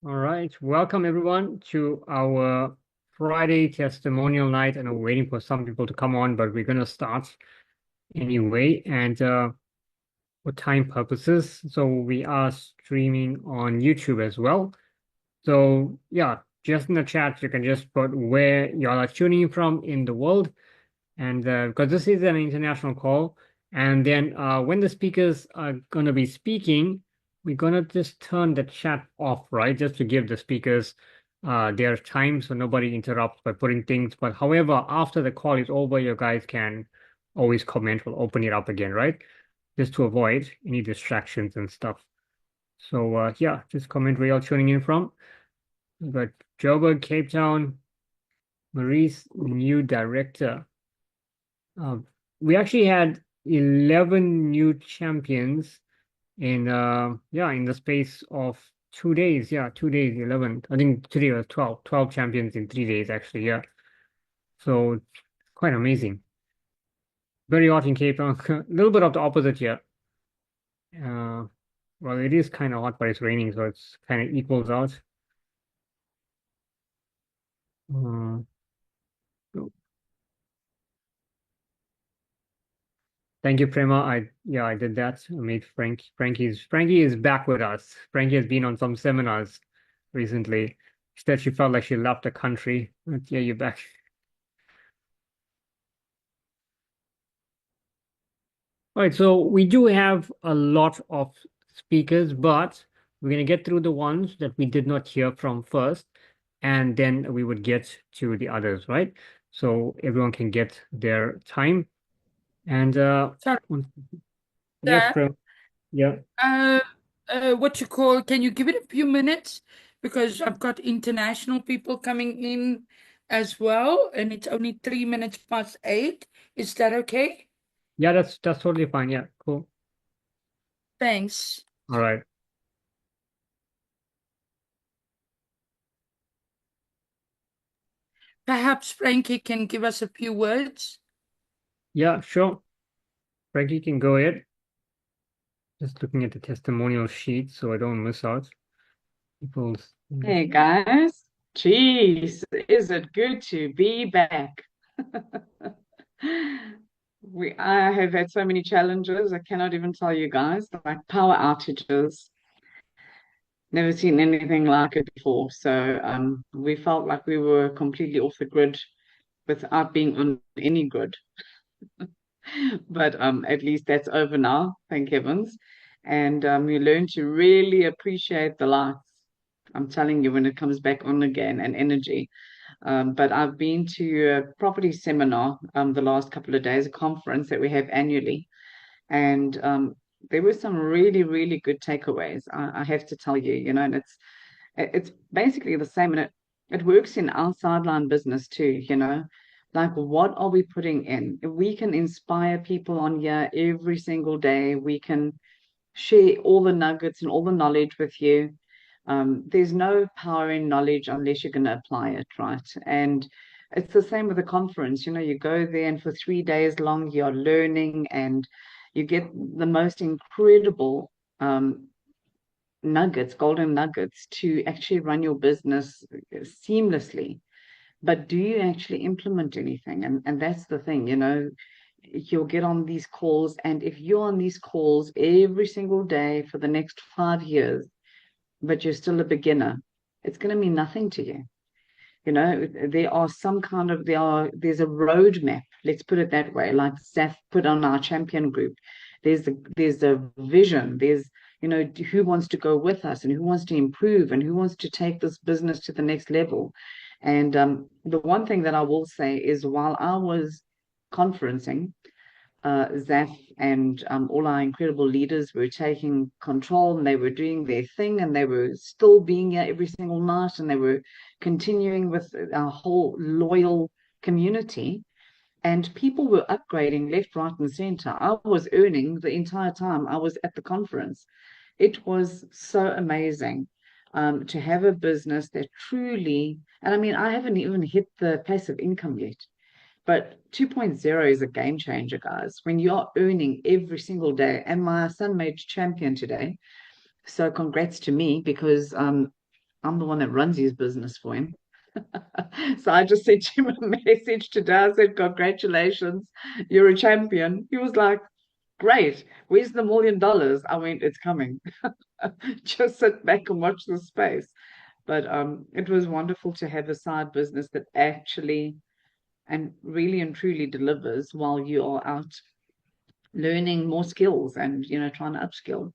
All right, welcome everyone to our Friday testimonial night. And I'm waiting for some people to come on, but we're going to start anyway. And for time purposes, so we are streaming on YouTube as well. So yeah, just in the chat, you can just put where y'all are tuning in from in the world. And because this is an international call, and then when the speakers are going to be speaking, we're going to just turn the chat off, right? Just to give the speakers their time so nobody interrupts by putting things. But however, after the call is over, you guys can always comment. We'll open it up again, right? Just to avoid any distractions and stuff. So yeah, just comment where you're tuning in from. We've got Joburg, Cape Town, Maurice, new director. We actually had 11 new champions in in the space of 2 days. Yeah, 2 days, 11. I think today was 12 champions in 3 days actually, yeah. So quite amazing. Very hot in Cape Town. A little bit of the opposite here. Well, it is kind of hot, but it's raining, so it's kind of equals out. Uh, Thank you, Prema. I did that. I made Frankie is back with us. Frankie has been on some seminars recently. She said she felt like she left the country. But yeah, you're back. All right, so we do have a lot of speakers, but we're gonna get through the ones that we did not hear from first, and then we would get to the others, right? So everyone can get their time. And Sorry, yes, sir. Prem. Yeah. Uh, what you call, can you give it a few minutes? Because I've got international people coming in as well, and it's only 3 minutes past 8. Is that okay? Yeah, that's totally fine. Yeah, cool. Thanks. All right. Perhaps Frankie can give us a few words. Yeah, sure. Frankie can go ahead. Just looking at the testimonial sheet so I don't miss out people's. Hey guys, jeez, is it good to be back? I have had so many challenges. I cannot even tell you guys, like power outages. Never seen anything like it before. So we felt like we were completely off the grid without being on any grid. But at least that's over now, thank heavens. And we learn to really appreciate the lights. I'm telling you, when it comes back on again and energy. But I've been to a property seminar the last couple of days, a conference that we have annually, and there were some really, really good takeaways. I have to tell you, and it's basically the same, and it works in our sideline business too. Like what are we putting in? If we can inspire people on here every single day, we can share all the nuggets and all the knowledge with you. There's no power in knowledge unless you're going to apply it, right? And it's the same with a conference. You go there and for 3 days long, you're learning and you get the most incredible nuggets, golden nuggets to actually run your business seamlessly. But do you actually implement anything? And that's the thing, you'll get on these calls, and if you're on these calls every single day for the next 5 years, but you're still a beginner, it's going to mean nothing to you. There are there's a roadmap, let's put it that way, like Seth put on our champion group. There's a vision, there's who wants to go with us and who wants to improve and who wants to take this business to the next level. And the one thing that I will say is while I was conferencing, Zaf and all our incredible leaders were taking control and they were doing their thing and they were still being here every single night and they were continuing with our whole loyal community. And people were upgrading left, right, and center. I was earning the entire time I was at the conference. It was so amazing to have a business that truly, and I mean, I haven't even hit the passive income yet. But 2.0 is a game changer, guys. When you're earning every single day, and my son made champion today. So congrats to me because I'm the one that runs his business for him. So I just sent him a message today. I said, congratulations, you're a champion. He was like, great. Where's the $1 million? I went, it's coming. Just sit back and watch the space. But it was wonderful to have a side business that actually and really and truly delivers while you are out learning more skills and trying to upskill.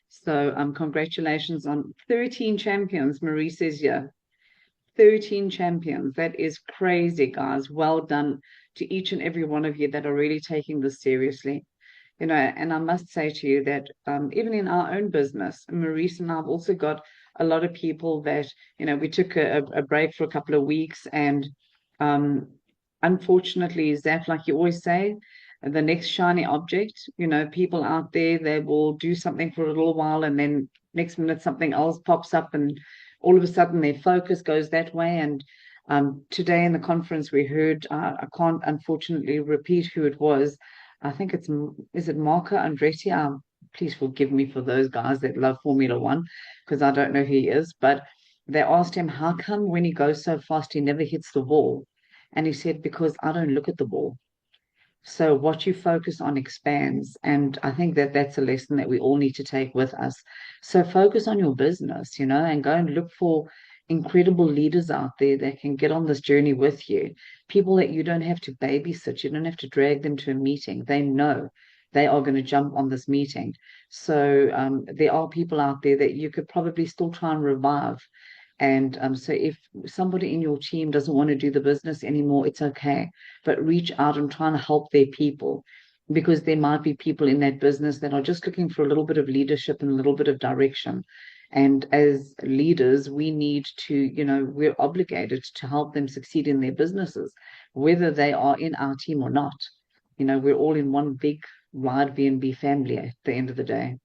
So congratulations on 13 champions. Marie says, yeah, 13 champions. That is crazy, guys. Well done to each and every one of you that are really taking this seriously. And I must say to you that even in our own business, Maurice and I have also got a lot of people that, we took a break for a couple of weeks, and unfortunately, Zaf, like you always say, the next shiny object, people out there, they will do something for a little while and then next minute something else pops up and all of a sudden their focus goes that way. And today in the conference we heard, I can't unfortunately repeat who it was. I think is it Marco Andretti? Please forgive me for those guys that love Formula One, because I don't know who he is. But they asked him, how come when he goes so fast, he never hits the wall? And he said, because I don't look at the ball. So what you focus on expands. And I think that that's a lesson that we all need to take with us. So focus on your business, and go and look for incredible leaders out there that can get on this journey with you. People that you don't have to babysit. You don't have to drag them to a meeting. They know they are going to jump on this meeting. So there are people out there that you could probably still try and revive. And so if somebody in your team doesn't want to do the business anymore, it's okay. But reach out and try and help their people, because there might be people in that business that are just looking for a little bit of leadership and a little bit of direction. And as leaders, we need to, we're obligated to help them succeed in their businesses, whether they are in our team or not. We're all in one big Ridebnb family at the end of the day.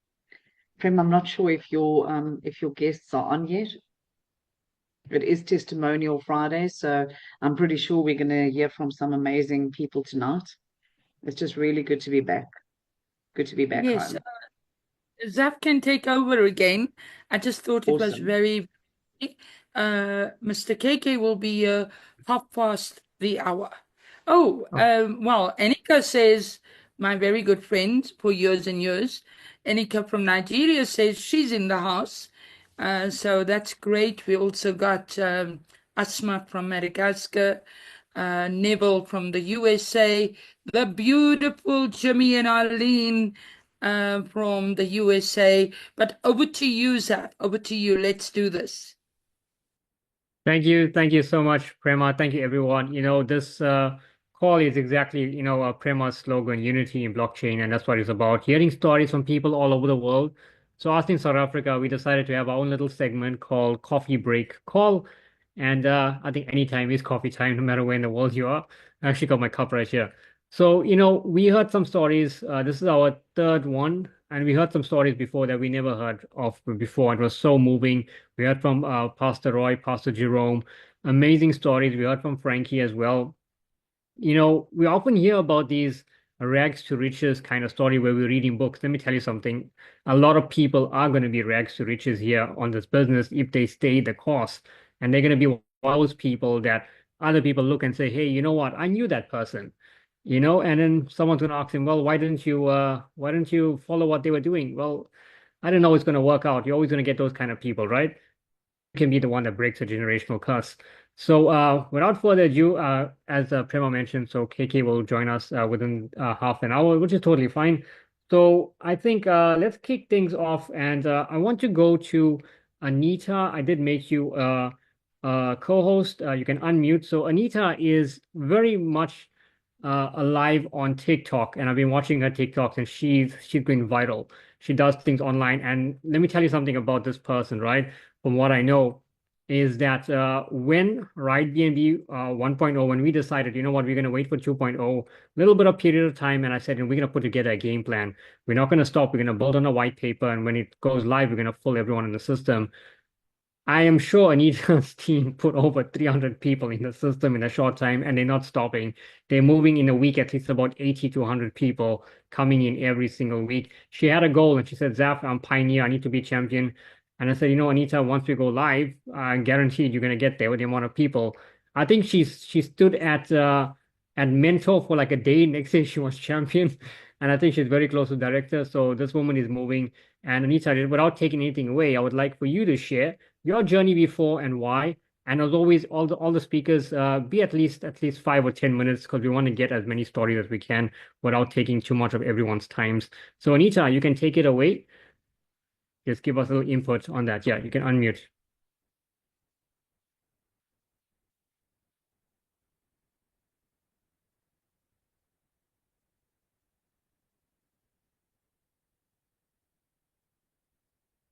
Prem, I'm not sure if your guests are on yet. It is Testimonial Friday, so I'm pretty sure we're going to hear from some amazing people tonight. It's just really good to be back. Good to be back Yes, home. Zaf can take over again. I just thought it was Awesome. very, Mr. KK will be half past the hour. Oh, well, Anika says, my very good friend for years and years, Anika from Nigeria says she's in the house. So that's great. We also got Asma from Madagascar, Neville from the USA, the beautiful Jimmy and Eileen from the USA. But over to you, Zaf. Over to you. Let's do this. Thank you. Thank you so much, Prema. Thank you, everyone. This call is exactly, Prema's slogan, unity in blockchain, and that's what it's about. Hearing stories from people all over the world. So us in South Africa, we decided to have our own little segment called Coffee Break Call. And I think anytime is coffee time, no matter where in the world you are. I actually got my cup right here. So, we heard some stories. This is our third one, and we heard some stories before that we never heard of before. It was so moving. We heard from Pastor Roy, Pastor Jerome, amazing stories. We heard from Frankie as well. We often hear about these rags to riches kind of story where we're reading books. Let me tell you something. A lot of people are going to be rags to riches here on this business if they stay the course. And they're going to be those people that other people look and say, hey, you know what? I knew that person. And then someone's going to ask him, well, why didn't you follow what they were doing? Well, I didn't know it's going to work out. You're always going to get those kind of people, right? Can be the one that breaks a generational curse. So without further ado, as Prema mentioned, so KK will join us within half an hour, which is totally fine. So I think let's kick things off, and I want to go to Anita. I did make you a co-host. You can unmute. So Anita is very much alive on TikTok, and I've been watching her TikToks, and she's going viral. She does things online, and let me tell you something about this person, right? From what I know, is that when Ridebnb 1.0, when we decided, you know what, we're going to wait for 2.0, little bit of period of time, and I said, and we're going to put together a game plan. We're not going to stop. We're going to build on a white paper, and when it goes live, we're going to pull everyone in the system. I am sure Anita's team put over 300 people in the system in a short time, and they're not stopping. They're moving in a week, at least about 80 to 100 people coming in every single week. She had a goal, and she said, Zaf, I'm pioneer. I need to be champion. And I said, Anita, once we go live, guaranteed you're gonna get there with the amount of people. I think she stood at mentor for like a day. Next day she was champion, and I think she's very close to director. So this woman is moving. And Anita, without taking anything away, I would like for you to share your journey before and why. And as always, all the speakers be at least 5 or 10 minutes because we want to get as many stories as we can without taking too much of everyone's times. So Anita, you can take it away. Just give us a little input on that. Yeah, you can unmute.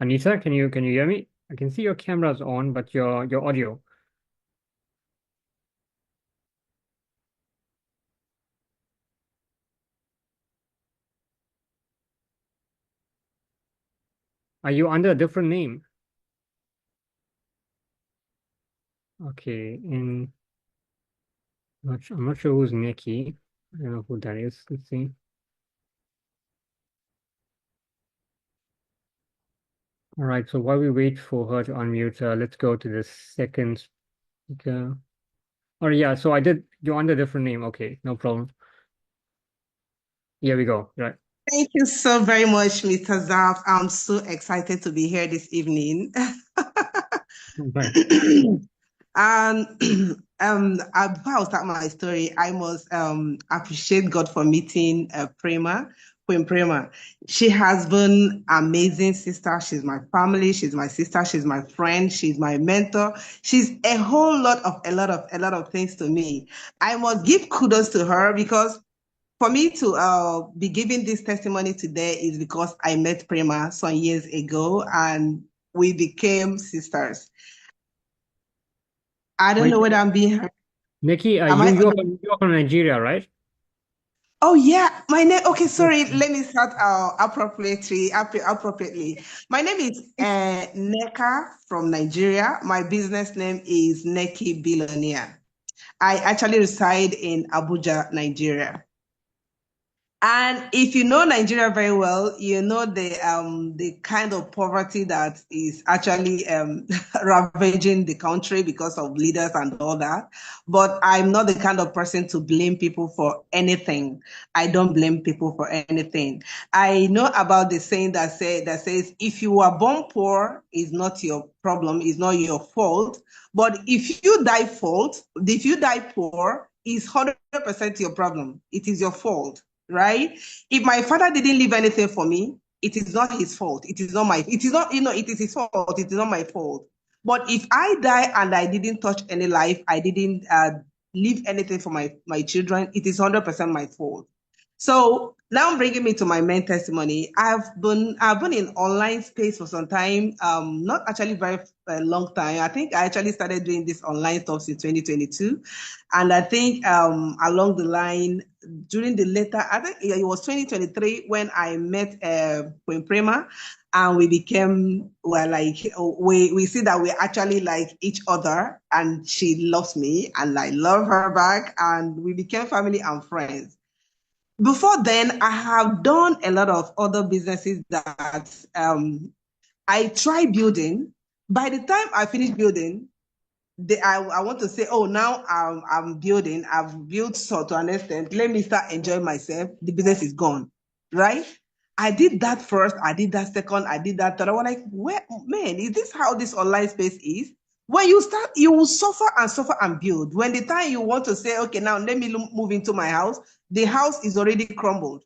Anita, can you hear me? I can see your camera's on, but your audio. Are you under a different name? Okay, I'm not sure who's Nikki. I don't know who that is. Let's see. All right, so while we wait for her to unmute, let's go to the second speaker. Oh yeah, so you're under a different name. Okay, no problem. Here we go. Right. Thank you so very much, Mr. Zaf. I'm so excited to be here this evening. Right. Before I start my story, I must appreciate God for meeting Queen Prema. She has been amazing sister. She's my family. She's my sister. She's my friend. She's my mentor. She's a lot of things to me. I must give kudos to her because for me to be giving this testimony today is because I met Prema some years ago and we became sisters. I don't know whether I'm being heard. Nikki, you're from Nigeria, right? Oh yeah, my name. Okay, sorry. Let me start appropriately. My name is Neka from Nigeria. My business name is Neki Billionaire. I actually reside in Abuja, Nigeria. And if you know Nigeria very well, you know the kind of poverty that is actually ravaging the country because of leaders and all that. But I'm not the kind of person to blame people for anything. I don't blame people for anything. I know about the saying that says if you are born poor, it's not your problem, it's not your fault. But if you die poor, it's 100% your problem. It is your fault, right? If my father didn't leave anything for me, it is not his fault. It is not, it is his fault. It is not my fault. But if I die and I didn't touch any life, I didn't leave anything for my children, it is 100% my fault. So now bringing me to my main testimony. I've been in online space for some time, not actually very long time. I think I actually started doing this online stuff in 2022. And I think along the line, during the later, I think it was 2023 when I met Queen Prema, and we became, well, like, we see that we actually like each other, and she loves me and I love her back, and we became family and friends. Before then, I have done a lot of other businesses that I tried building. By the time I finished building, I want to say, oh, now I'm building. I've built so to an extent. Let me start enjoying myself. The business is gone, right? I did that first. I did that second. I did that third. I was like, man, is this how this online space is? When you start, you will suffer and build. When the time you want to say, okay, now let me move into my house, the house is already crumbled.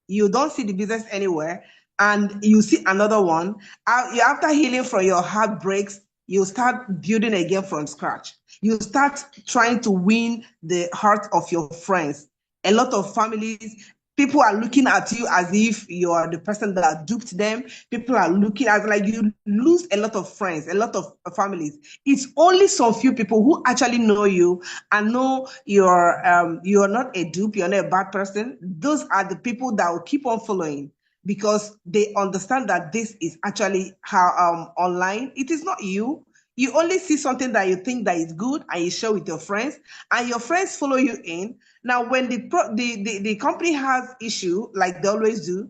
You don't see the business anywhere, and you see another one. After healing from your heartbreaks, you start building again from scratch. You start trying to win the heart of your friends. A lot of families, people are looking at you as if you are the person that duped them. People are looking at like you lose a lot of friends, a lot of families. It's only some few people who actually know you and know you're not a dupe, you're not a bad person. Those are the people that will keep on following because they understand that this is actually how online. It is not you. You only see something that you think that is good and you share with your friends, and your friends follow you in. Now, when the company has issue, like they always do,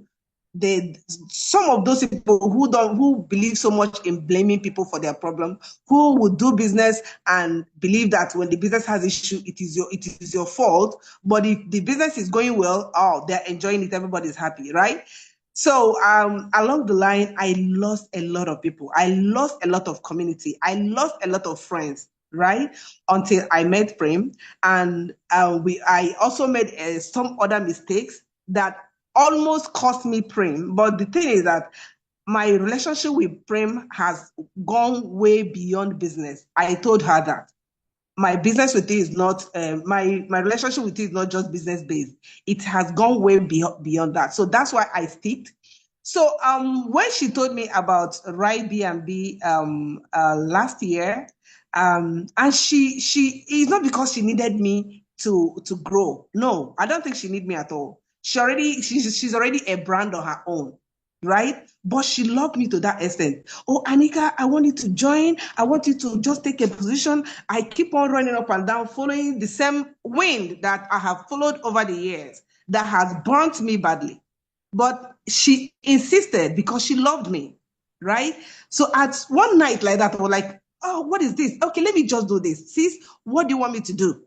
some of those people who believe so much in blaming people for their problem, who would do business and believe that when the business has issue, it is your fault. But if the business is going well, oh, they're enjoying it, everybody's happy, right? So along the line, I lost a lot of people. I lost a lot of community. I lost a lot of friends, right? Until I met Prem, and I also made some other mistakes that almost cost me Prem. But the thing is that my relationship with Prem has gone way beyond business. I told her that my business with you is not my relationship with you is not just business based. It has gone way beyond that. So that's why I sticked. So when she told me about Ridebnb last year, and she it's not because she needed me to grow. No, I don't think she need me at all. She's already a brand on her own, right? But she loved me to that extent. Oh, Anika, I want you to join. I want you to just take a position. I keep on running up and down, following the same wind that I have followed over the years that has burnt me badly. But she insisted because she loved me, right? So at one night like that, I was like, oh, what is this? Okay, let me just do this. Sis, what do you want me to do?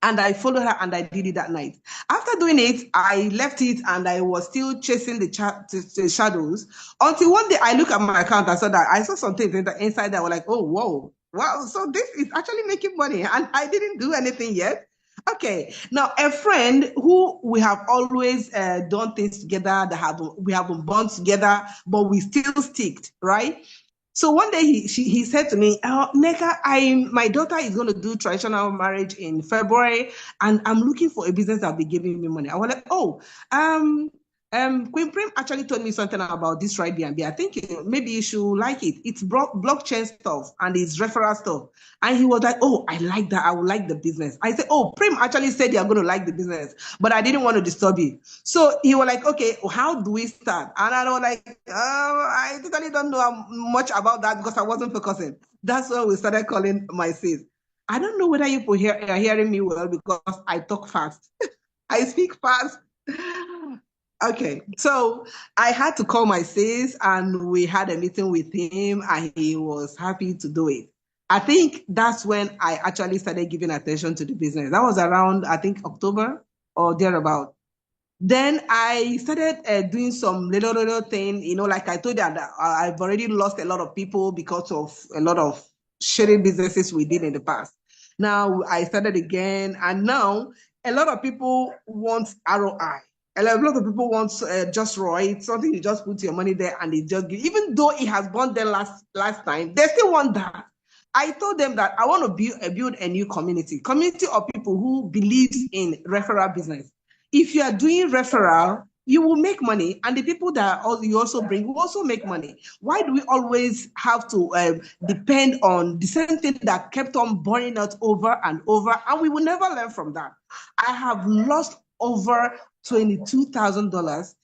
And I followed her and I did it that night. After doing it, I left it and I was still chasing the shadows until one day I look at my account. I saw something inside that. I was like, oh, whoa, wow. So this is actually making money and I didn't do anything yet. Okay, now a friend who we have always done things together, we have been born together, but we still sticked, right? So one day he said to me, Neka, my daughter is going to do traditional marriage in February, and I'm looking for a business that'll be giving me money. I was like, oh, Queen Prim actually told me something about this Ridebnb. I think maybe you should like it. It's blockchain stuff and it's referral stuff. And he was like, oh, I like that. I would like the business. I said, oh, Prim actually said you're going to like the business, but I didn't want to disturb you. So he was like, okay, how do we start? And I was like, I totally don't know much about that because I wasn't focusing. That's when we started calling my sis. I don't know whether you are hearing me well because I talk fast. I speak fast. Okay, so I had to call my sis and we had a meeting with him and he was happy to do it. I think that's when I actually started giving attention to the business. That was around, I think, October or thereabout. Then I started doing some little thing, like I told you that I've already lost a lot of people because of a lot of shitty businesses we did in the past. Now I started again, and now a lot of people want ROI. A lot of people want just ROI. It's something you just put your money there and they just give. Even though it has gone there last time, they still want that. I told them that I want to build a new community of people who believes in referral business. If you are doing referral, you will make money, and the people that you also bring will also make money. Why do we always have to depend on the same thing that kept on burning us over and over, and we will never learn from that? I have lost over $22,000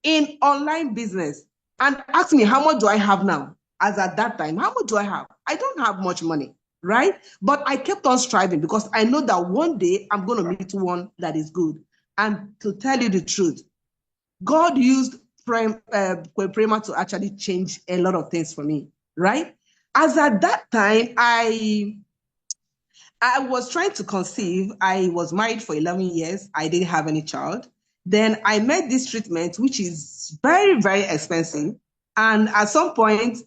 in online business, and ask me how much do I have now? As at that time, how much do I have? I don't have much money, right? But I kept on striving because I know that one day I'm going to meet one that is good. And to tell you the truth, God used Prema to actually change a lot of things for me, right? As at that time, I was trying to conceive. I was married for 11 years. I didn't have any child. Then I made this treatment, which is very, very expensive. And at some point,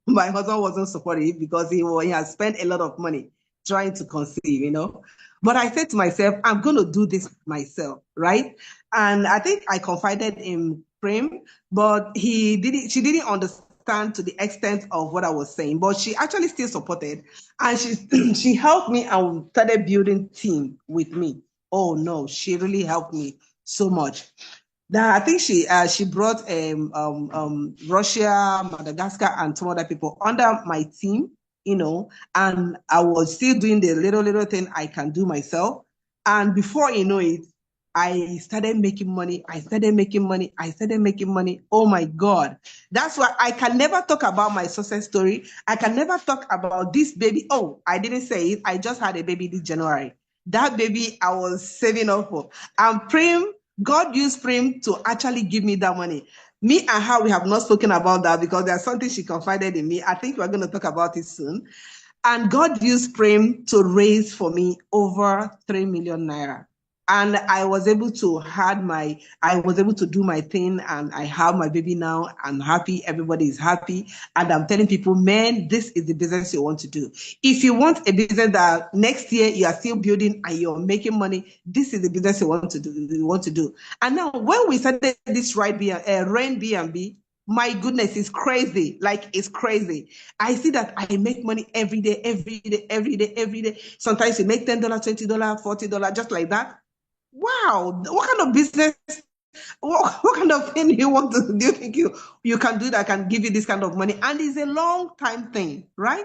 my husband wasn't supportive because he has spent a lot of money trying to conceive, But I said to myself, I'm going to do this myself, right? And I think I confided in Prem, but she didn't understand to the extent of what I was saying, but she actually still supported. And she helped me and started building team with me. Oh no, she really helped me so much. I think she brought Russia, Madagascar, and some other people under my team, and I was still doing the little thing I can do myself. And before you know it, I started making money. Oh my God. That's why I can never talk about my success story. I can never talk about this baby. Oh, I didn't say it. I just had a baby this January. That baby I was saving up for. And God used Prim to actually give me that money. Me and her, we have not spoken about that because there's something she confided in me. I think we're going to talk about it soon. And God used Prem to raise for me over 3 million naira. And I was able to do my thing, and I have my baby now. I'm happy. Everybody is happy. And I'm telling people, man, this is the business you want to do. If you want a business that next year you are still building and you're making money, this is the business you want to do. And now when we started this Ridebnb, my goodness, it's crazy. Like, it's crazy. I see that I make money every day, every day, every day, every day. Sometimes you make $10, $20, $40, just like that. Wow, what kind of business? What kind of thing do you think you can do that can give you this kind of money? And it's a long time thing, right?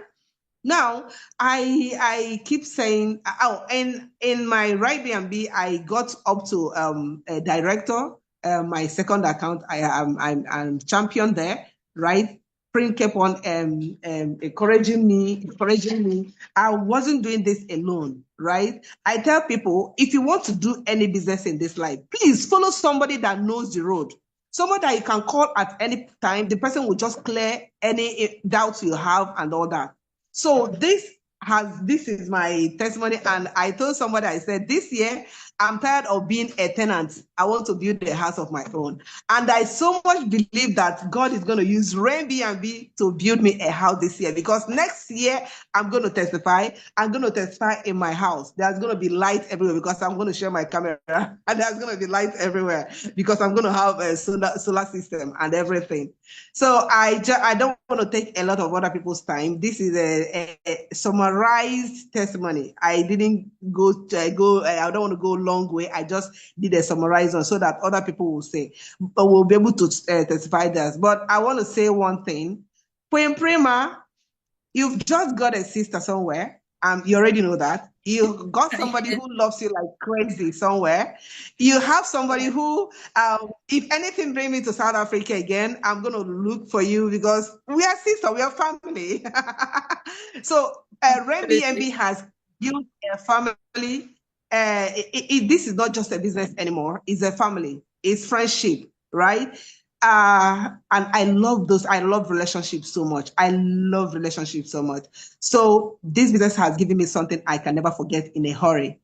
Now, I keep saying, oh, in my Ridebnb, I got up to a director. My second account, I'm champion there, right? Prince kept on encouraging me. I wasn't doing this alone, right? I tell people, if you want to do any business in this life, please follow somebody that knows the road. Someone that you can call at any time. The person will just clear any doubts you have and all that. So this is my testimony, and I told somebody, I said, this year I'm tired of being a tenant. I want to build a house of my own. And I so much believe that God is going to use Ridebnb to build me a house this year, because next year I'm going to testify. I'm going to testify in my house. There's going to be light everywhere because I'm going to share my camera, and there's going to be light everywhere because I'm going to have a solar system and everything. So I don't want to take a lot of other people's time. This is a summarized testimony. I didn't I don't want to go a long way. I just did a summarized one so that other people will say, but we'll be able to testify this. But I want to say one thing. Prima, you've just got a sister somewhere. You already know that. You got somebody who loves you like crazy somewhere. You have somebody who, if anything bring me to South Africa again, I'm going to look for you because we are sisters, we are family. So Ridebnb has built a family. This is not just a business anymore. It's a family. It's friendship, right? And I love relationships so much. I love relationships so much. So this business has given me something I can never forget in a hurry.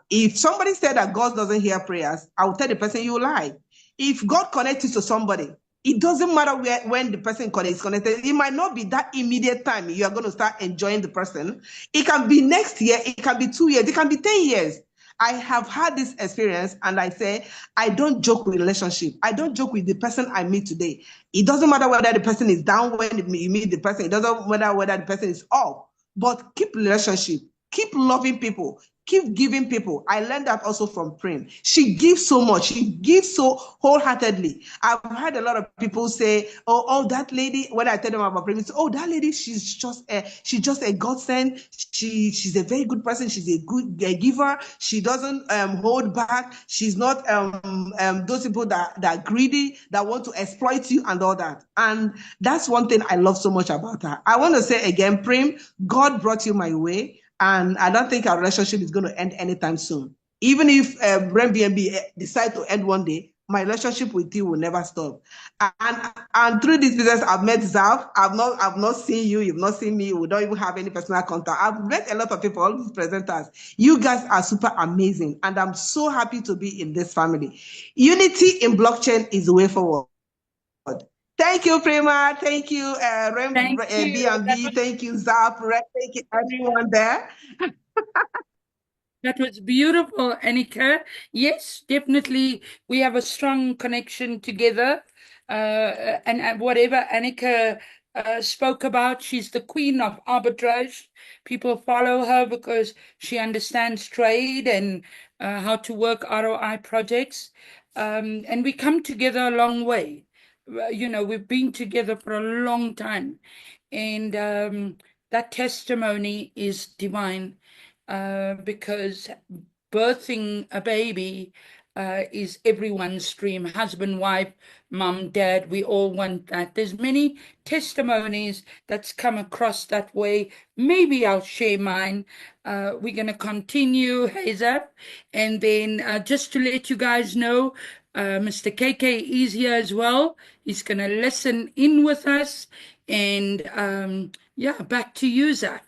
If somebody said that God doesn't hear prayers, I will tell the person you lie. If God connects you to somebody, it doesn't matter when the person is connected. It might not be that immediate time you are going to start enjoying the person. It can be next year. It can be 2 years. It can be 10 years. I have had this experience, and I say, I don't joke with relationship. I don't joke with the person I meet today. It doesn't matter whether the person is down when you meet the person. It doesn't matter whether the person is up. But keep relationship. Keep loving people. Keep giving people. I learned that also from Prim. She gives so much. She gives so wholeheartedly. I've heard a lot of people say, oh, that lady, when I tell them about Prim, say, oh, that lady, she's just a godsend. She's a very good person. She's a good giver. She doesn't hold back. She's not those people that are greedy, that want to exploit you and all that. And that's one thing I love so much about her. I want to say again, Prim, God brought you my way. And I don't think our relationship is going to end anytime soon. Even if Ridebnb decide to end one day, my relationship with you will never stop. And through this business, I've met Zaf. I've not seen you. You've not seen me. We don't even have any personal contact. I've met a lot of people, all these presenters. You guys are super amazing, and I'm so happy to be in this family. Unity in blockchain is the way forward. Thank you, Prima. Thank you, BNB. Thank you, Zap. Thank you, everyone there. That was beautiful, Annika. Yes, definitely. We have a strong connection together. And whatever Annika spoke about, she's the queen of arbitrage. People follow her because she understands trade and how to work ROI projects. And we come together a long way. We've been together for a long time. And that testimony is divine. Because birthing a baby is everyone's dream. Husband, wife, mom, dad, we all want that. There's many testimonies that's come across that way. Maybe I'll share mine. We're going to continue, Hazab. And then just to let you guys know, Mr. KK is here as well. He's going to listen in with us. And yeah, back to you, Zach.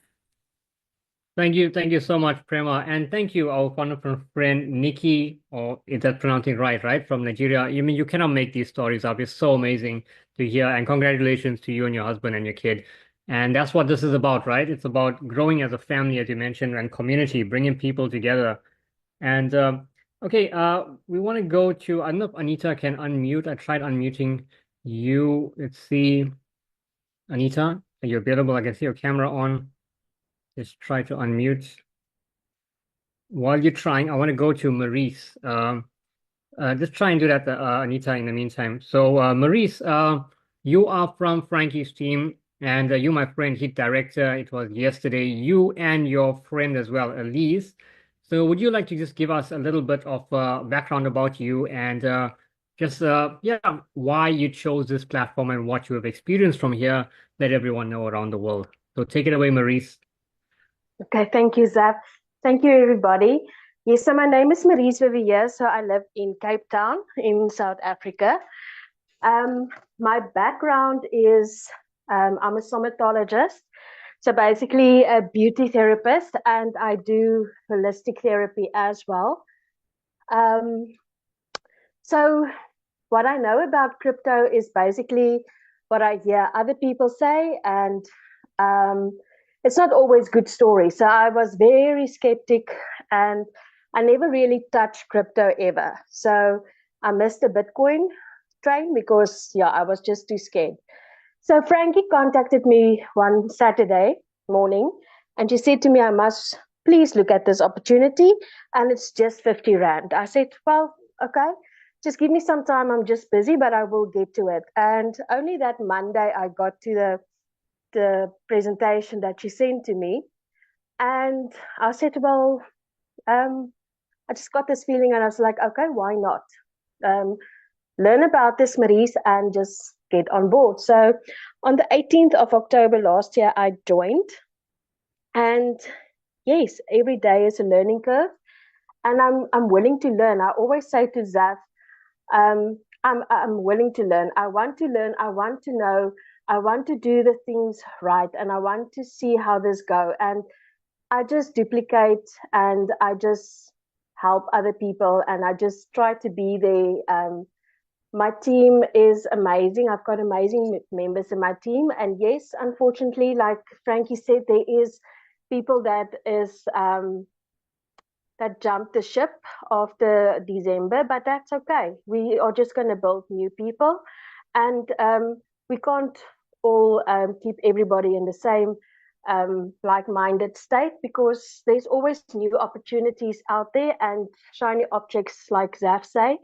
Thank you so much, Prema, and thank you, our wonderful friend Nikki, or is that pronouncing right, from Nigeria. You mean you cannot make these stories up. It's so amazing to hear, and congratulations to you and your husband and your kid. And that's what this is about, right? It's about growing as a family, as you mentioned, and community, bringing people together. And okay, we want to go to, I don't know if Anita can unmute. I tried unmuting you. Let's see, Anita, are you available? I can see your camera on. Just try to unmute. While you're trying, I want to go to Maurice. Just try and do that, Anita, in the meantime. So, Maurice, you are from Frankie's team, and you, my friend, hit director. It was yesterday. You and your friend as well, Elise. So, would you like to just give us a little bit of background about you and just, yeah, why you chose this platform and what you have experienced from here, let everyone know around the world. So, take it away, Maurice. Okay, thank you, Zaf. Thank you, everybody. Yes, so my name is Maurice Vivier, so I live in Cape Town in South Africa. My background is I'm a somatologist, so basically a beauty therapist, and I do holistic therapy as well. So what I know about crypto is basically what I hear other people say, and it's not always good stories. So I was very skeptic, and I never really touched crypto ever. So I missed the Bitcoin train because, yeah, I was just too scared. So Frankie contacted me one Saturday morning, and she said to me, I must please look at this opportunity, and it's just 50 Rand. I said, well, okay, just give me some time. I'm just busy, but I will get to it. And only that Monday I got to the presentation that she sent to me. And I said, well, I just got this feeling, and I was like, okay, why not? Learn about this, Maurice, and just get on board. So on the 18th of October last year, I joined. And yes, every day is a learning curve. And I'm willing to learn. I always say to Zaf, I'm willing to learn. I want to learn. I want to know. I want to do the things right, and I want to see how this go. And I just duplicate, and I just help other people, and I just try to be there. My team is amazing. I've got amazing members in my team, and yes, unfortunately, like Frankie said, there is people that is that jumped the ship after December, but that's okay. We are just going to build new people, and we can't all keep everybody in the same like-minded state, because there's always new opportunities out there and shiny objects, like Zaf say,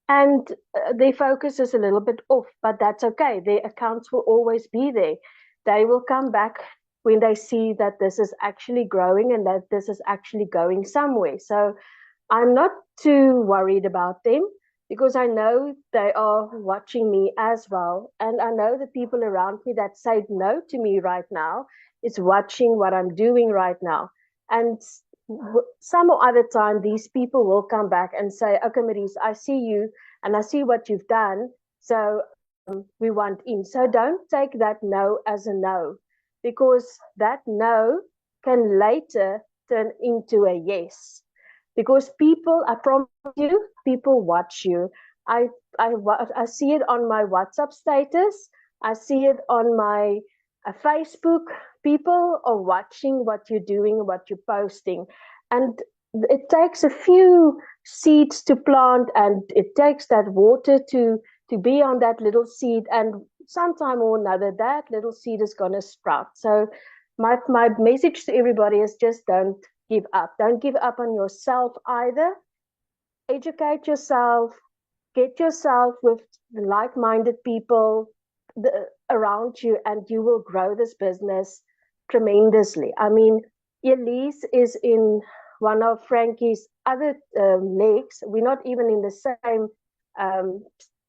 and their focus is a little bit off, but that's okay. Their accounts will always be there. They will come back when they see that this is actually growing and that this is actually going somewhere. So I'm not too worried about them, because I know they are watching me as well. And I know the people around me that say no to me right now is watching what I'm doing right now. And some other time, these people will come back and say, okay, Maurice, I see you and I see what you've done. So we want in. So don't take that no as a no, because that no can later turn into a yes. Because people, I promise you, people watch you. I see it on my WhatsApp status. I see it on my Facebook. People are watching what you're doing, what you're posting. And it takes a few seeds to plant, and it takes that water to be on that little seed. And sometime or another, that little seed is going to sprout. So my message to everybody is just don't give up. Don't give up on yourself either. Educate yourself. Get yourself with like-minded people around you, and you will grow this business tremendously. I mean, Elise is in one of Frankie's other legs. We're not even in the same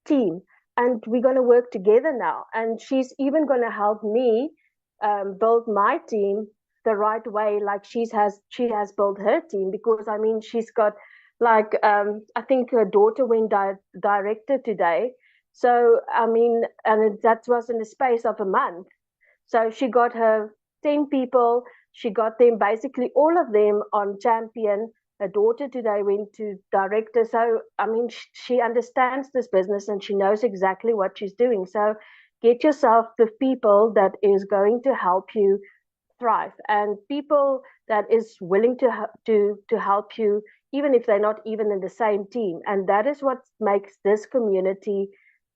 team, and we're going to work together now. And she's even going to help me build my team the right way, like she has built her team, because I mean, she's got like I think her daughter went director today. So I mean, and that was in the space of a month. So she got her 10 people. She got them basically all of them on champion. Her daughter today went to director. So I mean, she understands this business and she knows exactly what she's doing. So get yourself the people that is going to help you thrive and people that is willing to help you even if they're not even in the same team. And that is what makes this community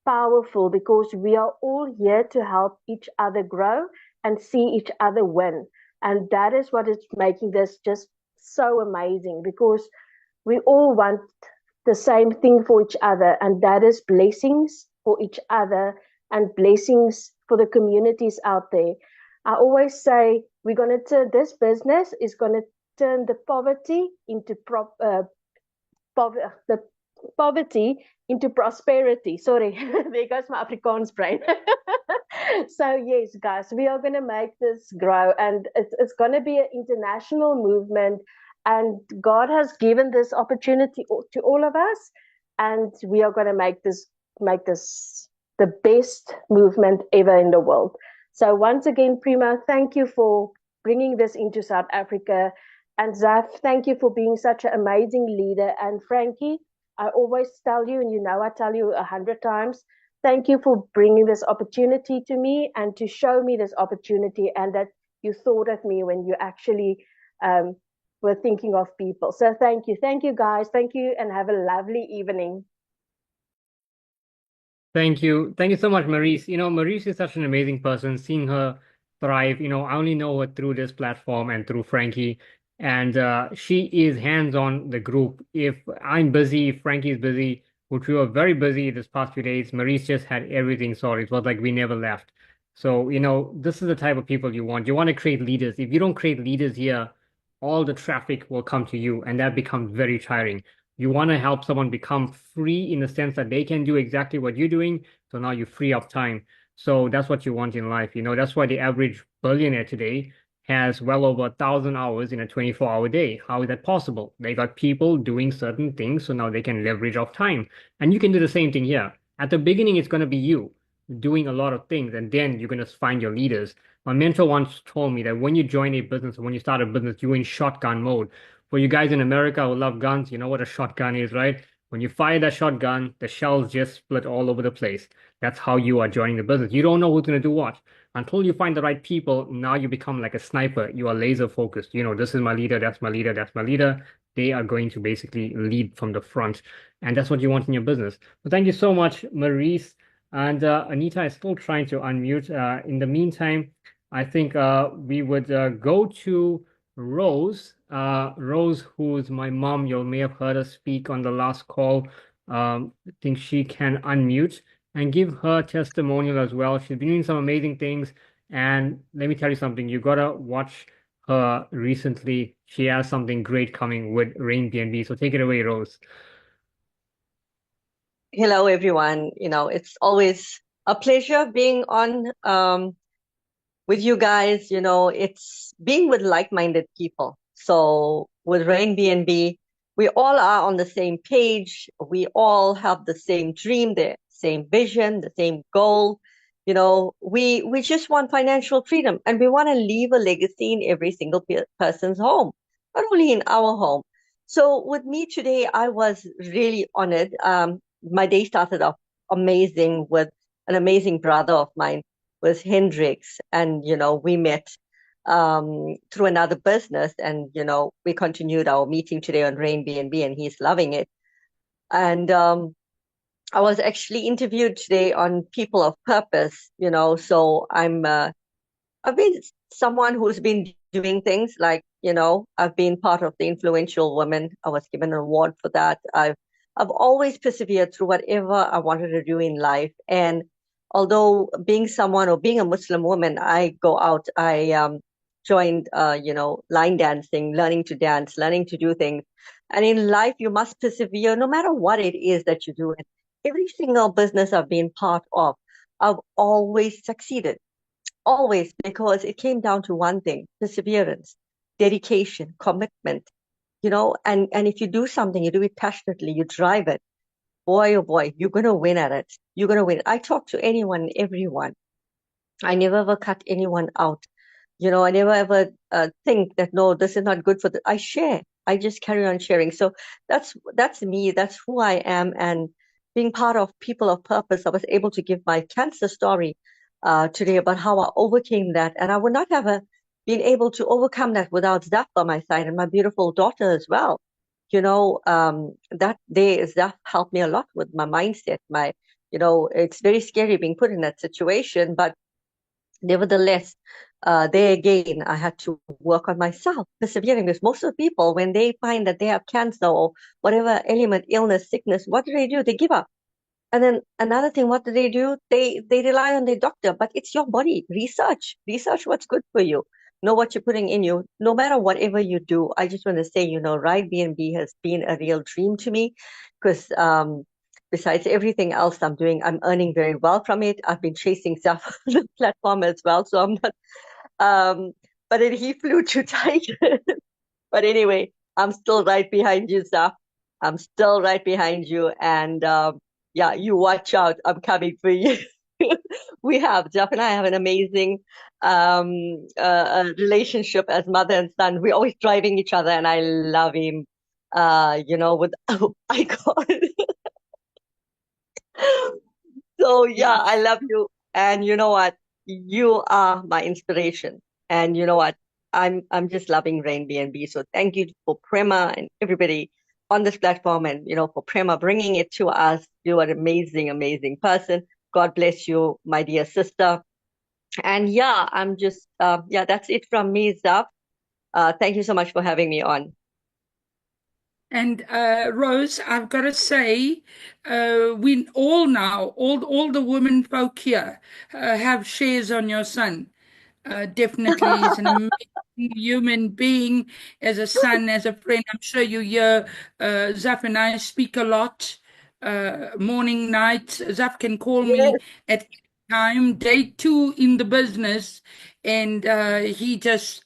powerful, because we are all here to help each other grow and see each other win. And that is what is making this just so amazing, because we all want the same thing for each other, and that is blessings for each other and blessings for the communities out there. I always say we're going to turn this business is going to turn the poverty into the poverty into prosperity. Sorry, there goes my Afrikaans brain. So yes, guys, we are going to make this grow, and it's going to be an international movement. And God has given this opportunity to all of us, and we are going to make this the best movement ever in the world. So once again, Prima, thank you for bringing this into South Africa. And Zaf, thank you for being such an amazing leader. And Frankie, I always tell you, and you know I tell you 100 times, thank you for bringing this opportunity to me and to show me this opportunity, and that you thought of me when you actually were thinking of people. So thank you. Thank you, guys. Thank you, and have a lovely evening. Thank you. Thank you so much, Maurice. Maurice is such an amazing person. Seeing her thrive, I only know her through this platform and through Frankie. And she is hands-on the group. If I'm busy, if Frankie is busy, which we were very busy this past few days, Maurice just had everything sorted. It was like we never left. So, this is the type of people you want. You want to create leaders. If you don't create leaders here, all the traffic will come to you, and that becomes very tiring. You want to help someone become free in the sense that they can do exactly what you're doing. So now you free up time. So that's what you want in life. That's why the average billionaire today has well over 1,000 hours in a 24-hour day. How is that possible? They got people doing certain things, so now they can leverage off time. And you can do the same thing here. At the beginning, it's going to be you doing a lot of things, and then you're going to find your leaders. My mentor once told me that when you join a business or when you start a business, you're in shotgun mode. For you guys in America who love guns, you know what a shotgun is, right? When you fire that shotgun, the shells just split all over the place. That's how you are joining the business. You don't know who's going to do what. Until you find the right people, now you become like a sniper. You are laser focused. This is my leader, that's my leader, that's my leader. They are going to basically lead from the front. And that's what you want in your business. So thank you so much, Maurice. And Anita is still trying to unmute. In the meantime, I think we would go to Rose. Rose, who's my mom, you may have heard her speak on the last call. I think she can unmute and give her testimonial as well. She's been doing some amazing things. And let me tell you something, you gotta watch her recently. She has something great coming with Ridebnb. So take it away, Rose. Hello, everyone. It's always a pleasure being on with you guys. It's being with like-minded people. So with Ridebnb, we all are on the same page. We all have the same dream, the same vision, the same goal. We just want financial freedom, and we want to leave a legacy in every single person's home, not only in our home. So with me today, I was really honored. My day started off amazing with an amazing brother of mine, was Hendrix, and we met through another business, and we continued our meeting today on Ridebnb, and he's loving it. And I was actually interviewed today on people of purpose, so I've been someone who's been doing things like, I've been part of the influential women. I was given an award for that. I've always persevered through whatever I wanted to do in life. And although being someone or being a Muslim woman, I go out, I joined, line dancing, learning to dance, learning to do things. And in life, you must persevere no matter what it is that you do. And every single business I've been part of, I've always succeeded. Always, because it came down to one thing: perseverance, dedication, commitment, you know, and if you do something, you do it passionately, you drive it, boy, oh boy, you're going to win at it. You're going to win. I talk to anyone and everyone. I never ever cut anyone out. You know, I never ever think that, no, this is not good for I share. I just carry on sharing. So that's me. That's who I am. And being part of People of Purpose, I was able to give my cancer story today about how I overcame that. And I would not have been able to overcome that without Zaf by my side and my beautiful daughter as well. You know, that day Zaf helped me a lot with my mindset. You know, it's very scary being put in that situation, but nevertheless, there again, I had to work on myself, persevering, because most of the people, when they find that they have cancer or whatever element, illness, sickness, what do? They give up. And then another thing, what do? They rely on their doctor, but it's your body. Research what's good for you. Know what you're putting in you. No matter whatever you do, I just want to say, you know, Ridebnb has been a real dream to me, because besides everything else I'm doing, I'm earning very well from it. I've been chasing stuff on the platform as well, so I'm not. But he flew too tight. But anyway, I'm still right behind you, Zaf. I'm still right behind you, and yeah, you watch out. I'm coming for you. Zaf and I have an amazing relationship as mother and son. We're always driving each other, and I love him. You know, with icon. So yeah, I love you. And you know what? You are my inspiration. And you know what? I'm just loving Ridebnb. So thank you for Prema and everybody on this platform, and you know, for Prema bringing it to us. You're an amazing, amazing person. God bless you, my dear sister. And yeah, I'm just yeah, that's it from me, Zaf. Thank you so much for having me on. And Rose, I've got to say, we all now, all the women folk here have shares on your son. Definitely, he's an amazing human being, as a son, as a friend. I'm sure you hear Zaf and I speak a lot, morning, night. Zaf can call Yes. me at any time, day 2 in the business, and he just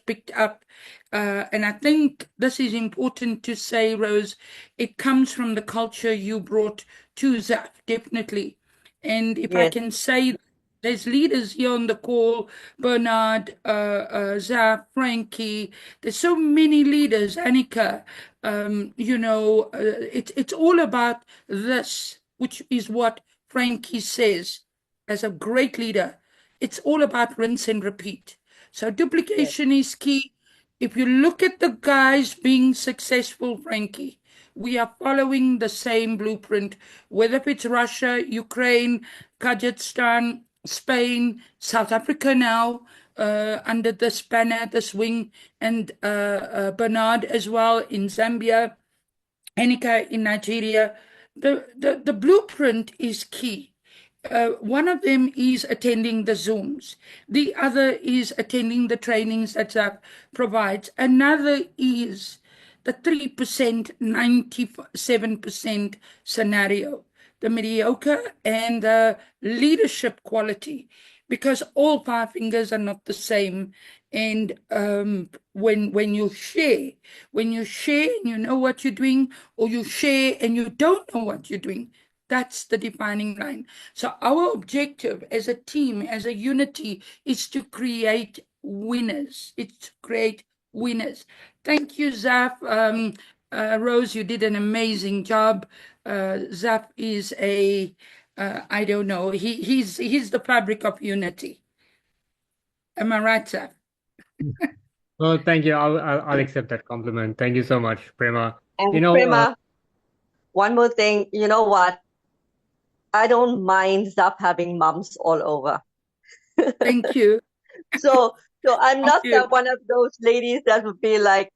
picked up. And I think this is important to say, Rose. It comes from the culture you brought to Zaf, definitely. And if I Yes. can say, there's leaders here on the call, Bernard, Zaf, Frankie. There's so many leaders, Annika. You know, it's all about this, which is what Frankie says as a great leader. It's all about rinse and repeat. So Yes. duplication is key. If you look at the guys being successful, Frankie, we are following the same blueprint, whether it's Russia, Ukraine, Kazakhstan, Spain, South Africa now, under this banner, this wing, and Bernard as well in Zambia, Anika in Nigeria. The blueprint is key. One of them is attending the Zooms. The other is attending the trainings that ZAP provides. Another is the 3%, 97% scenario, the mediocre and the leadership quality, because all 5 fingers are not the same. And when you share, and you know what you're doing, or you share and you don't know what you're doing, that's the defining line. So our objective as a team, as a unity, is to create winners. It's to create winners. Thank you, Zaf. Rose, you did an amazing job. Zaf is I don't know, he's the fabric of unity. Am I right, Zaf? Well, thank you. I'll accept that compliment. Thank you so much, Prema. And You know, Prema, one more thing, you know what? I don't mind Zaf having mums all over. Thank you. So I'm Thank not you. one of those ladies that would be like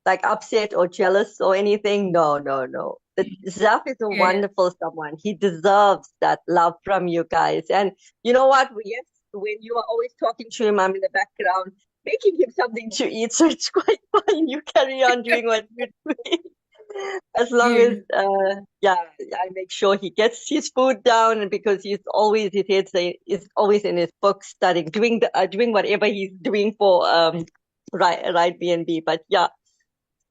upset or jealous or anything. No. Zaf is a Yeah. wonderful someone. He deserves that love from you guys. And you know what? Yes, when you are always talking to him, I'm in the background making him something to eat. So it's quite fine. You carry on doing what you're doing. As long as yeah, I make sure he gets his food down, and because he's always is always in his book studying, doing whatever he's doing for Ridebnb. But yeah,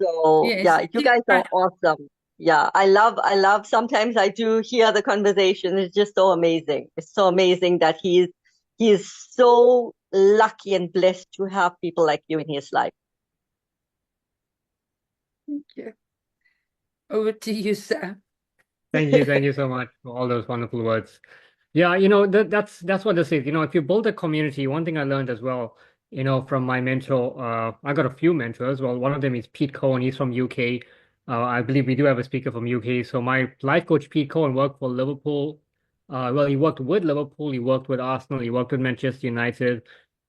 So Yes. yeah, you guys are awesome. Yeah, I love sometimes I do hear the conversation. It's just so amazing. It's so amazing that he is so lucky and blessed to have people like you in his life. Thank you. Over to you, Sam. Thank you so much for all those wonderful words. Yeah, that's what this is. If you build a community, one thing I learned as well, from my mentor, I got a few mentors. Well, one of them is Pete Cohen. He's from UK. I believe we do have a speaker from UK. So my life coach, Pete Cohen, worked for Liverpool. Well, he worked with Liverpool. He worked with Arsenal. He worked with Manchester United.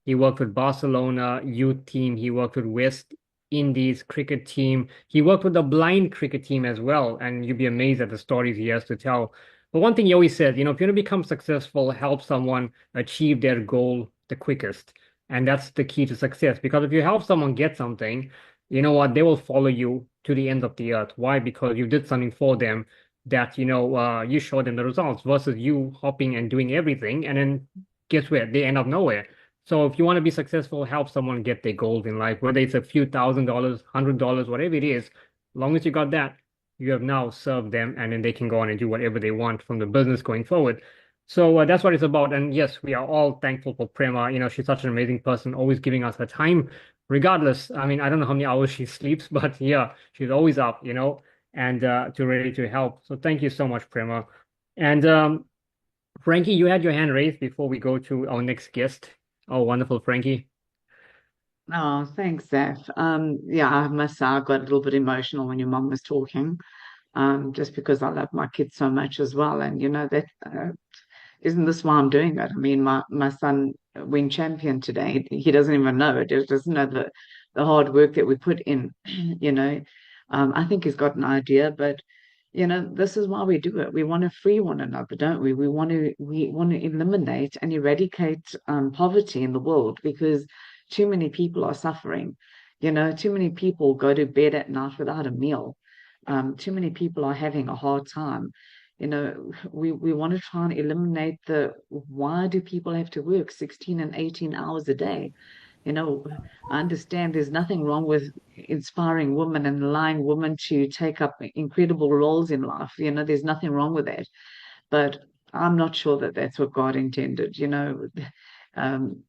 He worked with Barcelona youth team. He worked with West Indies cricket team. He worked with the blind cricket team as well. And you'd be amazed at the stories he has to tell. But one thing he always said, if you want to become successful, help someone achieve their goal the quickest. And that's the key to success. Because if you help someone get something, you know what, they will follow you to the end of the earth. Why? Because you did something for them that, you showed them the results versus you hopping and doing everything. And then guess where? They end up nowhere. So if you want to be successful, help someone get their goals in life, whether it's a few $1,000s, $100, whatever it is, as long as you got that, you have now served them, and then they can go on and do whatever they want from the business going forward. So that's what it's about. And yes, we are all thankful for Prema. She's such an amazing person, always giving us her time, regardless. I mean, I don't know how many hours she sleeps, but yeah, she's always up, and to ready to help. So thank you so much, Prema. And Frankie, you had your hand raised before we go to our next guest. Oh, wonderful, Frankie. Oh, thanks, Zaf. Yeah, I must say I got a little bit emotional when your mom was talking, just because I love my kids so much as well. And that isn't this why I'm doing it? I mean, my son went champion today. He doesn't even know it. He doesn't know the hard work that we put in. I think he's got an idea, but this is why we do it. We want to free one another, don't we? We want to eliminate and eradicate poverty in the world because too many people are suffering. Too many people go to bed at night without a meal. Too many people are having a hard time. We want to try and eliminate why do people have to work 16 and 18 hours a day? I understand there's nothing wrong with inspiring women and allowing women to take up incredible roles in life. There's nothing wrong with that. But I'm not sure that that's what God intended. Um,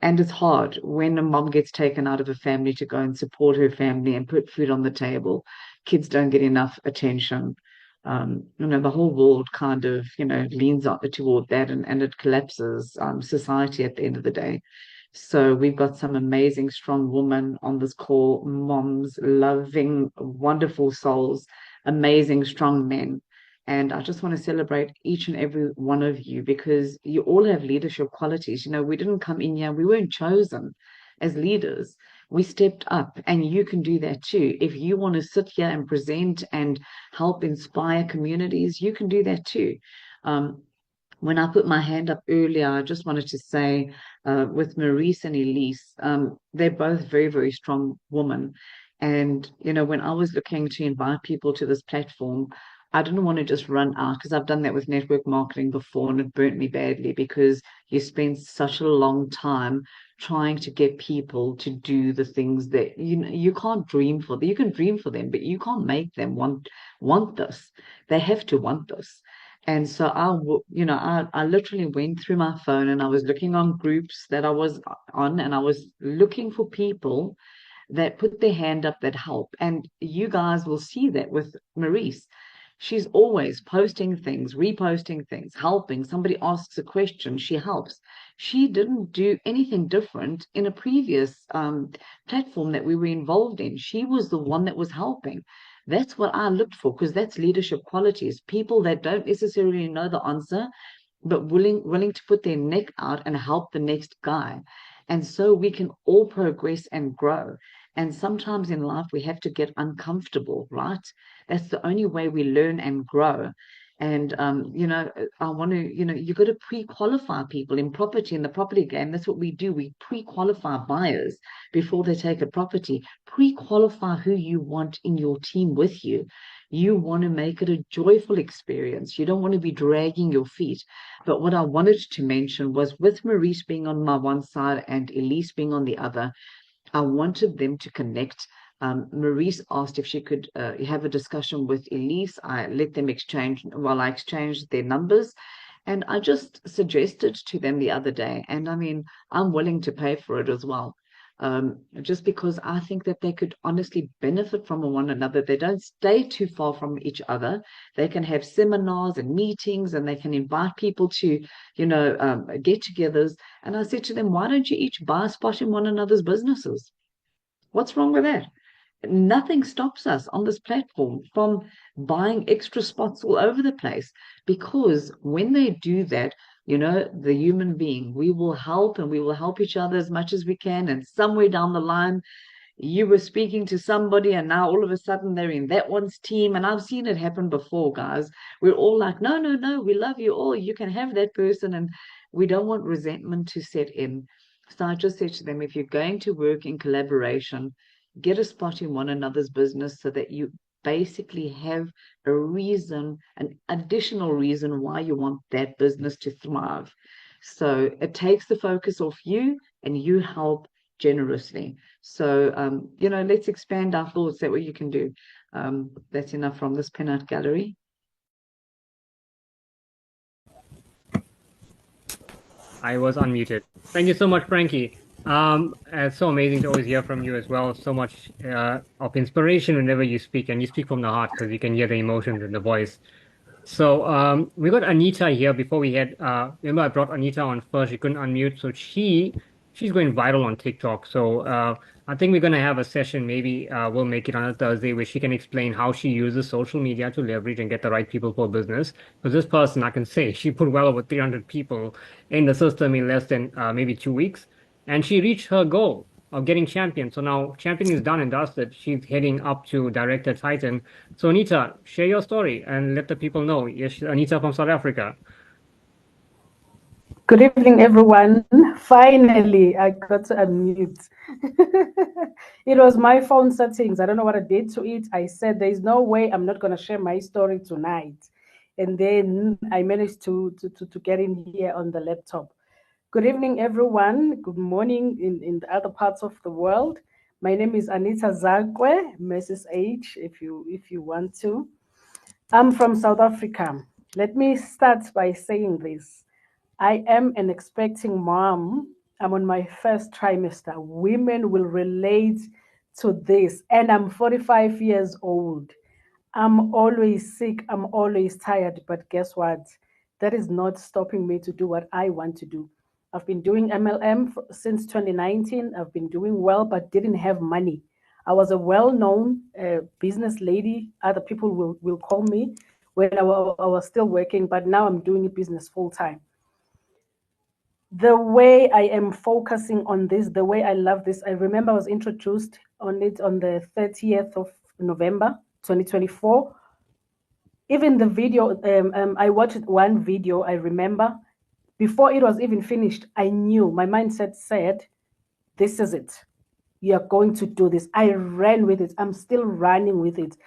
and it's hard when a mom gets taken out of a family to go and support her family and put food on the table. Kids don't get enough attention. The whole world kind of, leans toward that and it collapses society at the end of the day. So we've got some amazing, strong women on this call, moms, loving, wonderful souls, amazing, strong men. And I just want to celebrate each and every one of you because you all have leadership qualities. We didn't come in here, we weren't chosen as leaders. We stepped up, and you can do that too. If you want to sit here and present and help inspire communities, you can do that too. When I put my hand up earlier, I just wanted to say with Maurice and Elise, they're both very, very strong women. And, when I was looking to invite people to this platform, I didn't want to just run out because I've done that with network marketing before and it burnt me badly because you spend such a long time trying to get people to do the things that you can't dream for them. You can dream for them, but you can't make them want this. They have to want this. And so I literally went through my phone and I was looking on groups that I was on and I was looking for people that put their hand up that help. And you guys will see that with Maurice. She's always posting things, reposting things, helping. Somebody asks a question, she helps. She didn't do anything different in a previous platform that we were involved in. She was the one that was helping. That's what I looked for because that's leadership qualities. People that don't necessarily know the answer, but willing to put their neck out and help the next guy. And so we can all progress and grow. And sometimes in life, we have to get uncomfortable, right? That's the only way we learn and grow. And, I want to, you got to pre-qualify people in property, in the property game. That's what we do. We pre-qualify buyers before they take a property. Pre-qualify who you want in your team with you. You want to make it a joyful experience. You don't want to be dragging your feet. But what I wanted to mention was with Maurice being on my one side and Elise being on the other, I wanted them to connect. Maurice asked if she could have a discussion with Elise. I let them exchange, I exchanged their numbers. And I just suggested to them the other day, and I mean, I'm willing to pay for it as well. Just because I think that they could honestly benefit from one another. They don't stay too far from each other. They can have seminars and meetings, and they can invite people to, get-togethers. And I said to them, why don't you each buy a spot in one another's businesses? What's wrong with that? Nothing stops us on this platform from buying extra spots all over the place, because when they do that, the human being, we will help, and we will help each other as much as we can. And somewhere down the line, you were speaking to somebody, and now all of a sudden they're in that one's team. And I've seen it happen before, guys. We're all like, no, no, no, we love you all. You can have that person. And we don't want resentment to set in. So I just said to them, if you're going to work in collaboration, get a spot in one another's business so that you basically have a reason, an additional reason why you want that business to thrive. So it takes the focus off you, and you help generously. So, let's expand our thoughts. That what you can do. That's enough from this peanut gallery. I was unmuted. Thank you so much, Frankie. It's so amazing to always hear from you as well. So much of inspiration whenever you speak, and you speak from the heart because you can hear the emotions in the voice. So we got Anita here before we had. Remember, I brought Anita on first. She couldn't unmute, so she's going viral on TikTok. So I think we're going to have a session. Maybe we'll make it on a Thursday where she can explain how she uses social media to leverage and get the right people for business. Because this person, I can say, she put well over 300 people in the system in less than maybe 2 weeks, and she reached her goal of getting champion. So now champion is done and dusted. She's heading up to Director Titan. So Anita, share your story and let the people know. Yes, Anita from South Africa. Good evening, everyone. Finally, I got to unmute. It was my phone settings. I don't know what I did to it. I said, there's no way I'm not going to share my story tonight. And then I managed to get in here on the laptop. Good evening, everyone. Good morning in the other parts of the world. My name is Anita Zakwe, Mrs. H, if you want to. I'm from South Africa. Let me start by saying this. I am an expecting mom. I'm on my first trimester. Women will relate to this. And I'm 45 years old. I'm always sick. I'm always tired. But guess what? That is not stopping me to do what I want to do. I've been doing MLM since 2019. I've been doing well, but didn't have money. I was a well-known business lady. Other people will call me when I was still working, but now I'm doing business full-time. The way I am focusing on this, the way I love this, I remember I was introduced on it on the 30th of November, 2024. Even the video, I watched one video, I remember. Before it was even finished, I knew, my mindset said, this is it. You're going to do this. I ran with it. I'm still running with it.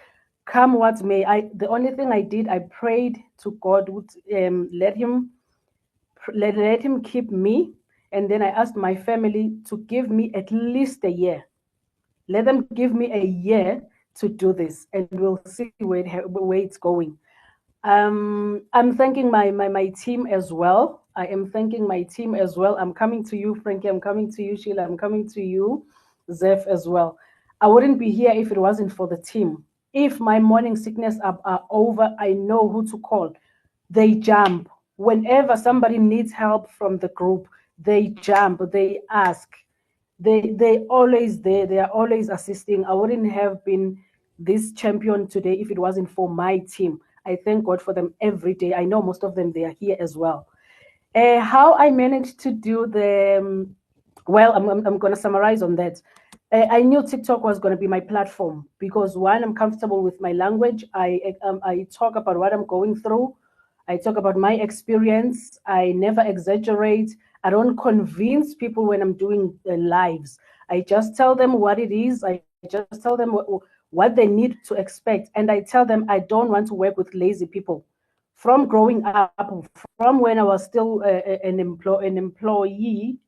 Come what may. The only thing I did, I prayed to God, let him keep me. And then I asked my family to give me at least a year. Let them give me a year to do this, and we'll see where it's going. I'm thanking my team as well. I am thanking my team as well. I'm coming to you, Frankie. I'm coming to you, Sheila. I'm coming to you, Zeph, as well. I wouldn't be here if it wasn't for the team. If my morning sickness are over, I know who to call. They jump. Whenever somebody needs help from the group, they jump, they ask. They always there. They are always assisting. I wouldn't have been this champion today if it wasn't for my team. I thank God for them every day. I know most of them, they are here as well. How I managed to do the, well, I'm going to summarize on that. I knew TikTok was going to be my platform because one, I'm comfortable with my language. I talk about what I'm going through. I talk about my experience. I never exaggerate. I don't convince people when I'm doing lives. I just tell them what it is. I just tell them what they need to expect. And I tell them I don't want to work with lazy people. From growing up, from when I was still an employee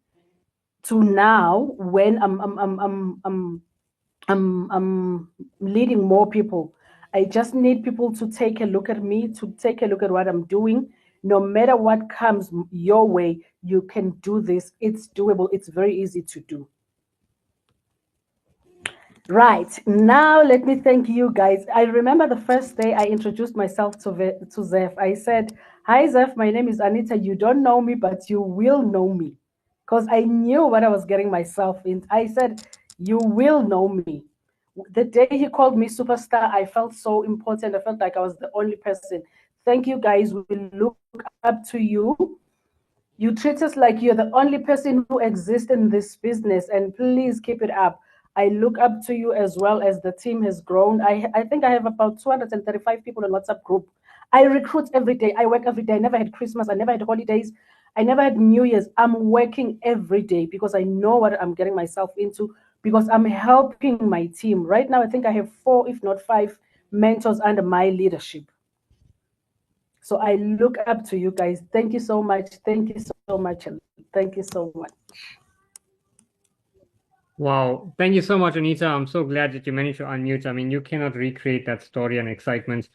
to now, when I'm I'm leading more people. I just need people to take a look at me, to take a look at what I'm doing. No matter what comes your way, you can do this. It's doable. It's very easy to do. Right. Now, let me thank you guys. I remember the first day I introduced myself to Zeph. I said, "Hi, Zeph. My name is Anita. You don't know me, but you will know me." Because I knew what I was getting myself in. I said, "You will know me." The day he called me superstar, I felt so important. I felt like I was the only person. Thank you, guys. We look up to you. You treat us like you're the only person who exists in this business, and please keep it up. I look up to you as well as the team has grown. I think I have about 235 people in WhatsApp group. I recruit every day. I work every day. I never had Christmas. I never had holidays. I never had New Year's. I'm working every day because I know what I'm getting myself into, because I'm helping my team. Right now, I think I have 4, if not 5, mentors under my leadership. So I look up to you guys. Thank you so much. Thank you so much. Thank you so much. Wow. Thank you so much, Anita. I'm so glad that you managed to unmute. I mean, you cannot recreate that story and excitement.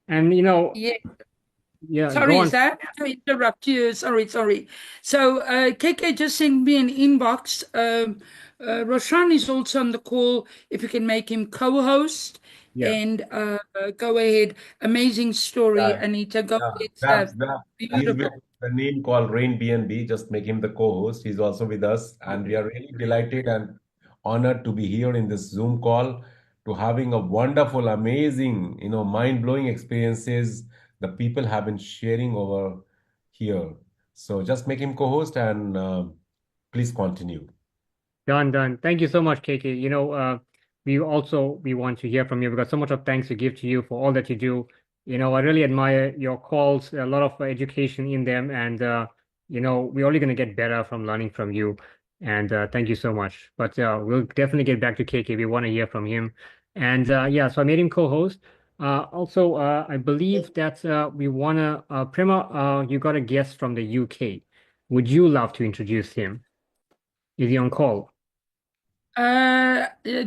And, Yeah. yeah, go Sorry, on. Zach, to interrupt you. Sorry. So, KK just sent me an inbox. Roshan is also on the call. If you can make him co-host, Yeah. and go ahead. Amazing story, Yeah, Anita. Go yeah. ahead. He's Beautiful. with the name called Ridebnb. Just make him the co-host. He's also with us, and we are really delighted and honored to be here in this Zoom call, to having a wonderful, amazing, mind-blowing experiences the people have been sharing over here. So just make him co-host, and please continue. Done. Thank you so much, KK. We want to hear from you because so much of thanks to give to you for all that you do. I really admire your calls, a lot of education in them, and we're only going to get better from learning from you. And thank you so much. But we'll definitely get back to KK. We want to hear from him. And yeah, so I made him co-host. Also, I believe that we want to, Prema, you got a guest from the UK. Would you love to introduce him? Is he on call?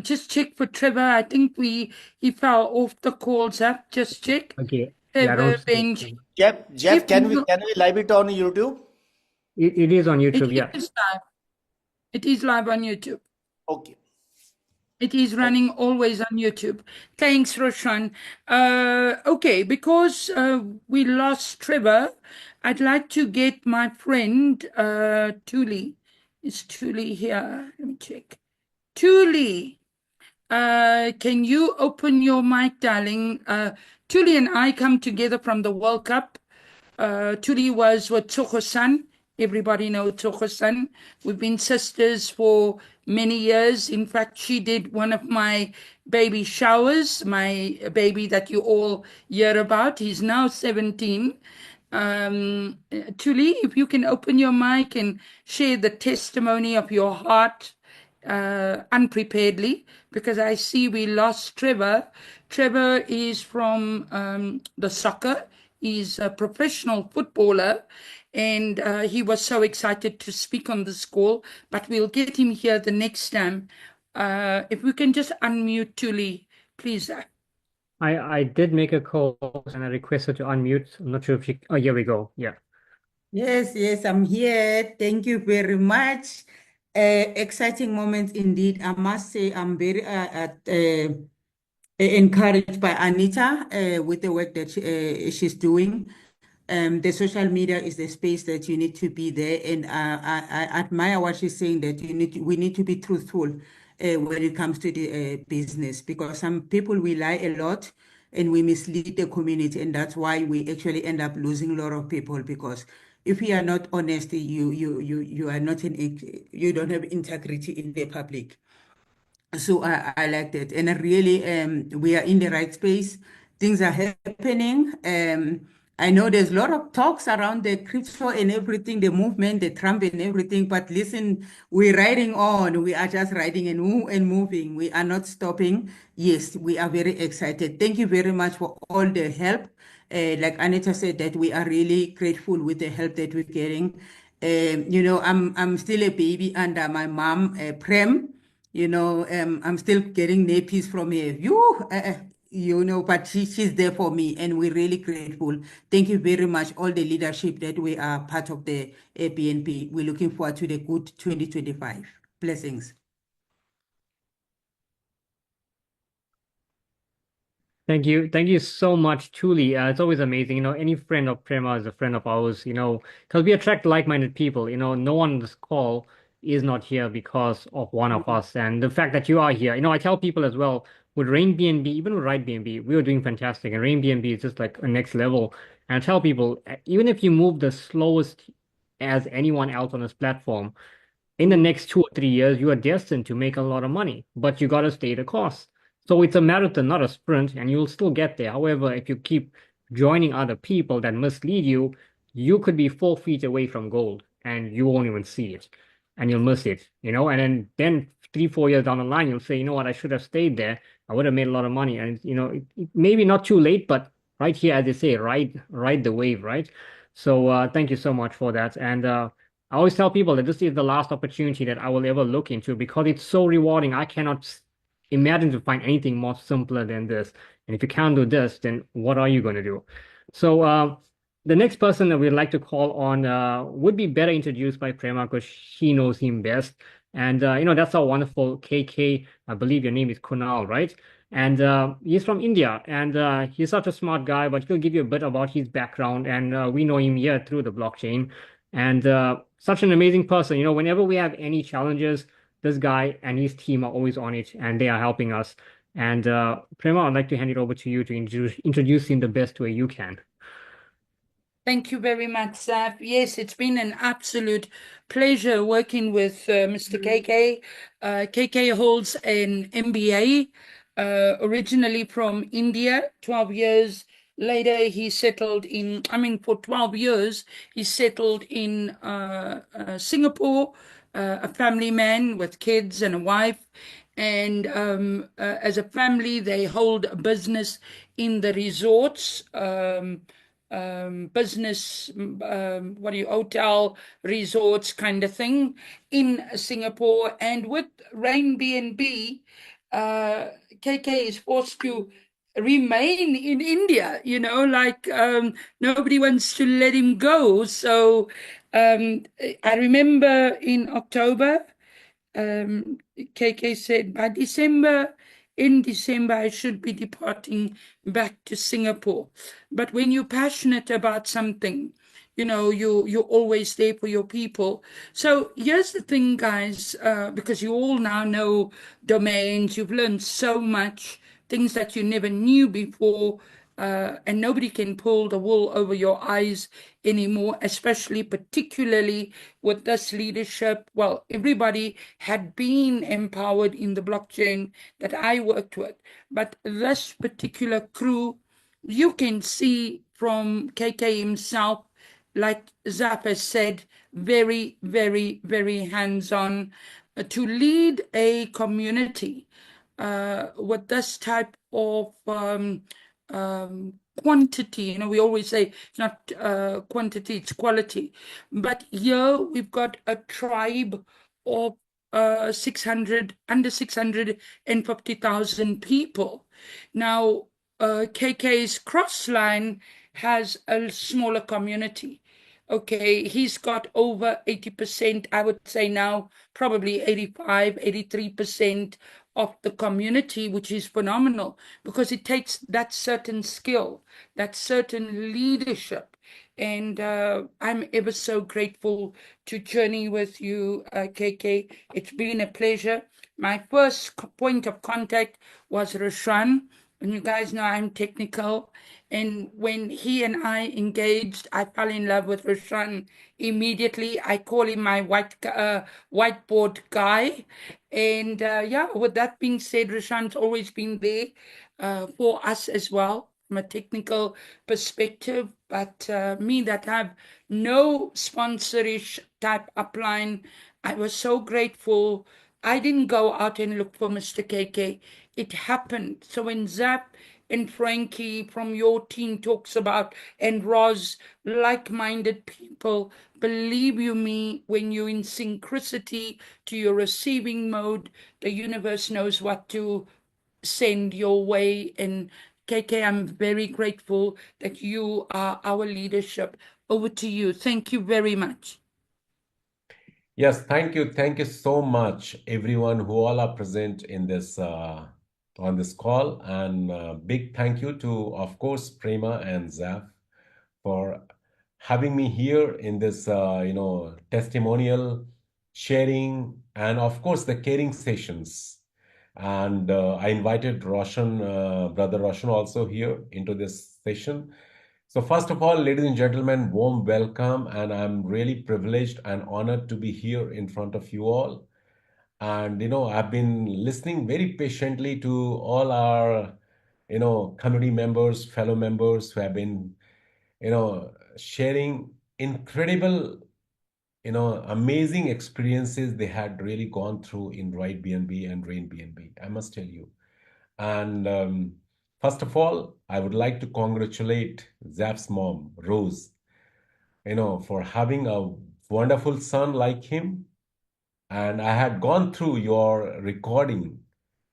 Just check for Trevor. I think he fell off the calls up. Just check. Okay. Yeah, I Trevor don't see Bench. it. Jeff, If can we not, live it on YouTube? It is on it YouTube, yeah. is live. It is live on YouTube. Okay. It is running always on YouTube. Thanks, Roshan. Okay, because we lost Trevor, I'd like to get my friend Tuli. Is Tuli here? Let me check. Tuli, can you open your mic, darling? Tuli and I come together from the World Cup. Tuli was with Tsogo-san. Everybody knows Tsogo-san. We've been sisters for many years. In fact, she did one of my baby showers, my baby that you all hear about. He's now 17. Tuli, if you can open your mic and share the testimony of your heart unpreparedly, because I see we lost Trevor. Trevor is from the soccer. He's a professional footballer, and he was so excited to speak on this call, but we'll get him here the next time. If we can just unmute Tuli, please. I did make a call and I requested to unmute. I'm not sure if she. Oh, here we go. Yeah. Yes, I'm here. Thank you very much. Exciting moment indeed. I must say I'm very encouraged by Anita with the work that she's doing. The social media is the space that you need to be there, and I admire what she's saying, that we need to be truthful when it comes to the business, because some people, we lie a lot and we mislead the community, and that's why we actually end up losing a lot of people, because if you are not honest, you are not you don't have integrity in the public. So I like that. And really, we are in the right space. Things are happening. I know there's a lot of talks around the crypto and everything, the movement, the Trump and everything. But listen, we're riding on. We are just riding and moving. We are not stopping. Yes, we are very excited. Thank you very much for all the help. Like Anita said, that we are really grateful with the help that we're getting. I'm still a baby under my mom, Prem. You know, I'm still getting nappies from her. You know, but she's there for me, and we're really grateful. Thank you very much, all the leadership that we are part of the BNP. We're looking forward to the good 2025. Blessings. Thank you. Thank you so much, truly. It's always amazing. Any friend of Prema is a friend of ours, because we attract like-minded people. No one on this call is not here because of one of us. And the fact that you are here, I tell people as well, with Rainbnb, even with Ridebnb, we were doing fantastic. And Rainbnb is just like a next level. And I tell people, even if you move the slowest as anyone else on this platform, in the next 2 or 3 years, you are destined to make a lot of money, but you got to stay the course. So it's a marathon, not a sprint, and you'll still get there. However, if you keep joining other people that mislead you, you could be 4 feet away from gold and you won't even see it and you'll miss it, and then 3, 4 years down the line, you'll say, you know what, I should have stayed there. I would have made a lot of money. And, maybe not too late, but right here, as they say, ride the wave, right? So thank you so much for that. And I always tell people that this is the last opportunity that I will ever look into because it's so rewarding. I cannot imagine to find anything more simpler than this. And if you can't do this, then what are you going to do? So the next person that we'd like to call on would be better introduced by Prema because she knows him best. And that's our wonderful KK. I believe your name is Kunal, right? And he's from India, and he's such a smart guy. But he'll give you a bit about his background, and we know him here through the blockchain. And such an amazing person. Whenever we have any challenges, this guy and his team are always on it, and they are helping us. And Prema, I'd like to hand it over to you to introduce him the best way you can. Thank you very much, Zaf. Yes, it's been an absolute pleasure working with Mr. KK. KK holds an MBA, originally from India. 12 years later, he settled for 12 years, he settled in Singapore, a family man with kids and a wife. And as a family, they hold a business in the resorts. Business, hotel, resorts kind of thing in Singapore. And with Rainbnb, KK is forced to remain in India, nobody wants to let him go. So I remember in October, KK said in December, I should be departing back to Singapore. But when you're passionate about something, you're always there for your people. So here's the thing, guys, because you all now know domains, you've learned so much, things that you never knew before. And nobody can pull the wool over your eyes anymore, particularly with this leadership. Well, everybody had been empowered in the blockchain that I worked with, but this particular crew, you can see from KK himself, like Zap said, very, very, very hands-on to lead a community with this type of quantity. We always say it's not quantity, it's quality. But here we've got a tribe of under 650,000 people. Now, KK's Crossline has a smaller community. Okay, he's got over 80%, I would say now, probably 85, 83% of the community, which is phenomenal because it takes that certain skill, that certain leadership. And I'm ever so grateful to journey with you, KK. It's been a pleasure. My first point of contact was Roshan. And you guys know I'm technical. And when he and I engaged, I fell in love with Roshan immediately. I call him my whiteboard guy. And with that being said, Roshan's always been there for us as well from a technical perspective. But me that have no sponsorish type upline, I was so grateful. I didn't go out and look for Mr. KK. It happened. So when Zap and Frankie from your team talks about, and Roz, like-minded people. Believe you me, when you're in synchronicity to your receiving mode, the universe knows what to send your way. And KK, I'm very grateful that you are our leadership. Over to you. Thank you very much. Yes, thank you. Thank you so much, everyone who all are present in this on this call. And big thank you to, of course, Prema and Zaf for having me here in this, testimonial sharing and, of course, the caring sessions. And I invited Roshan, brother Roshan, also here into this session. So first of all, ladies and gentlemen, warm welcome, and I'm really privileged and honored to be here in front of you all. And I've been listening very patiently to all our community members, fellow members who have been sharing incredible amazing experiences they had really gone through in Ridebnb and Rainbnb, I must tell you. And first of all, I would like to congratulate Zaf's mom, Rose, for having a wonderful son like him. And I had gone through your recording,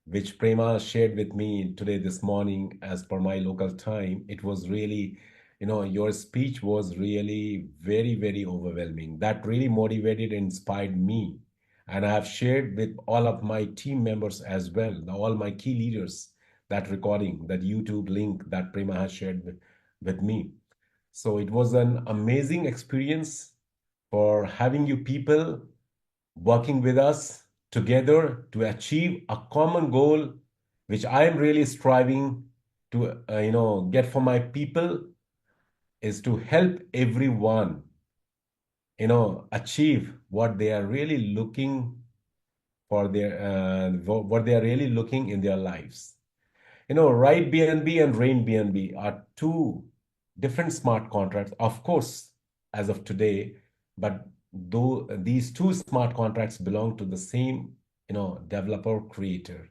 which Prema shared with me today, this morning, as per my local time. It was really, your speech was really very, very overwhelming. That really motivated and inspired me. And I have shared with all of my team members as well, all my key leaders, that recording, that YouTube link that Prema has shared with me. So it was an amazing experience for having you people working with us together to achieve a common goal, which I am really striving to, get for my people, is to help everyone, achieve what they are really looking for what they are really looking in their lives. Ridebnb and Rainbnb are two different smart contracts, of course, as of today, but though these two smart contracts belong to the same, developer creator.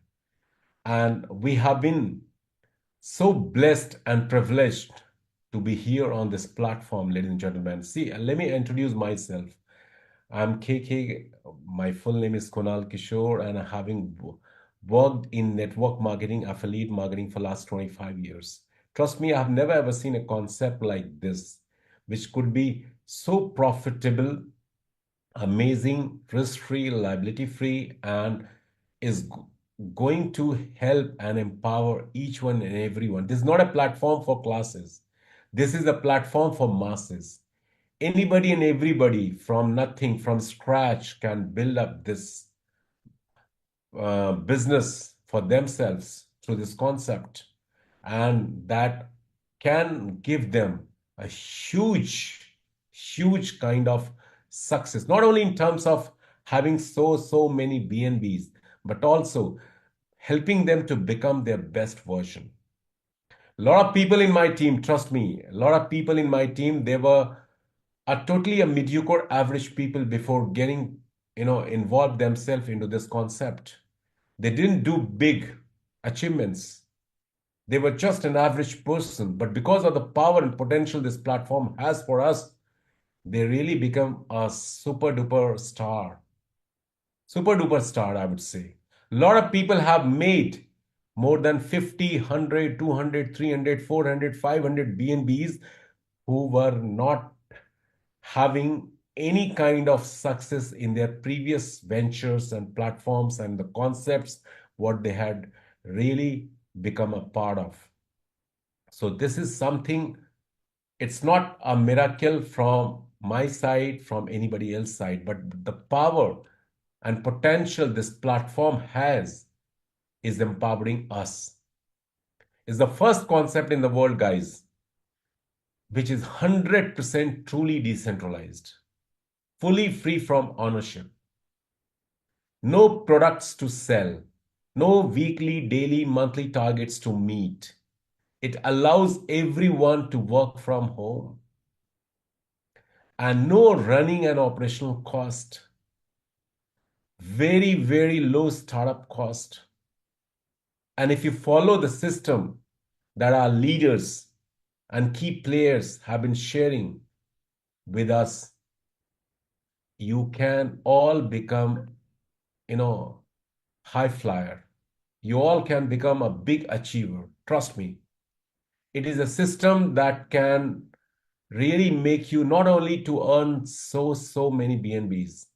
And we have been so blessed and privileged to be here on this platform, ladies and gentlemen. See, let me introduce myself. I'm KK. My full name is Kunal Kishore, and having worked in network marketing, affiliate marketing for last 25 years. Trust me, I've never ever seen a concept like this, which could be so profitable, amazing, risk-free, liability-free, and is going to help and empower each one and everyone. This is not a platform for classes. This is a platform for masses. Anybody and everybody from nothing, from scratch, can build up this business for themselves through this concept, and that can give them a huge, huge kind of success, not only in terms of having so many BNBs, but also helping them to become their best version. A lot of people in my team, trust me, a lot of people in my team, they were totally a mediocre average people before getting, involved themselves into this concept. They didn't do big achievements. They were just an average person. But because of the power and potential this platform has for us, they really become a super duper star. Super duper star, I would say. A lot of people have made more than 50, 100, 200, 300, 400, 500 BNBs who were not having any kind of success in their previous ventures and platforms and the concepts what they had really become a part of. So this is something, it's not a miracle from my side, from anybody else's side, but the power and potential this platform has is empowering us. It's the first concept in the world, guys, which is 100% truly decentralized, fully free from ownership. No products to sell, no weekly, daily, monthly targets to meet. It allows everyone to work from home, and no running and operational cost. Very, very low startup cost. And if you follow the system, that our leaders and key players have been sharing with us, you can all become, high flyer. You all can become a big achiever. Trust me. It is a system that can really make you not only to earn so many BNBs,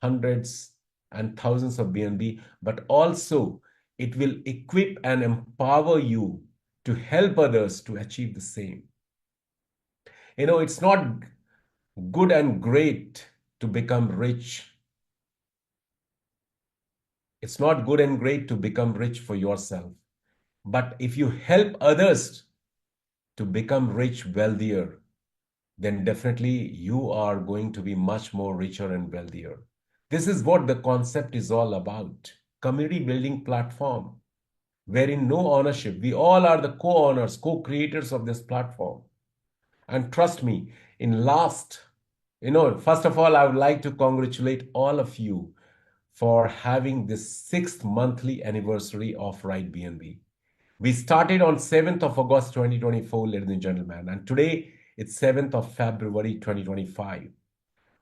hundreds and thousands of BNB, but also it will equip and empower you to help others to achieve the same. It's not good and great to become rich. It's not good and great to become rich for yourself. But if you help others to become rich, wealthier, then definitely you are going to be much more richer and wealthier. This is what the concept is all about. Community building platform, wherein no ownership. We all are the co-owners, co-creators of this platform. And trust me, first of all, I would like to congratulate all of you for having this 6th monthly anniversary of Ridebnb. We started on 7th of August 2024, ladies and gentlemen, and today it's 7th of February 2025.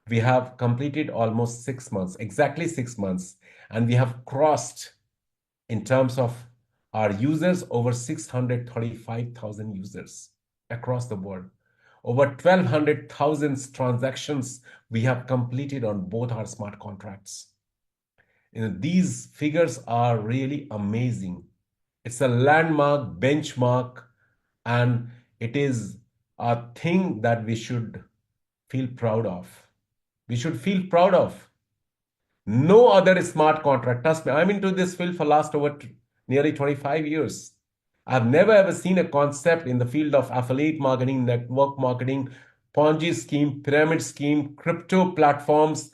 We have completed almost 6 months, exactly 6 months, and we have crossed, in terms of our users, over 635,000 users across the world. Over 1,200,000 transactions we have completed on both our smart contracts. These figures are really amazing. It's a landmark, benchmark, and it is a thing that we should feel proud of. We should feel proud of. No other smart contract. Trust me, I'm into this field for last over nearly 25 years. I've never ever seen a concept in the field of affiliate marketing, network marketing, Ponzi scheme, pyramid scheme, crypto platforms,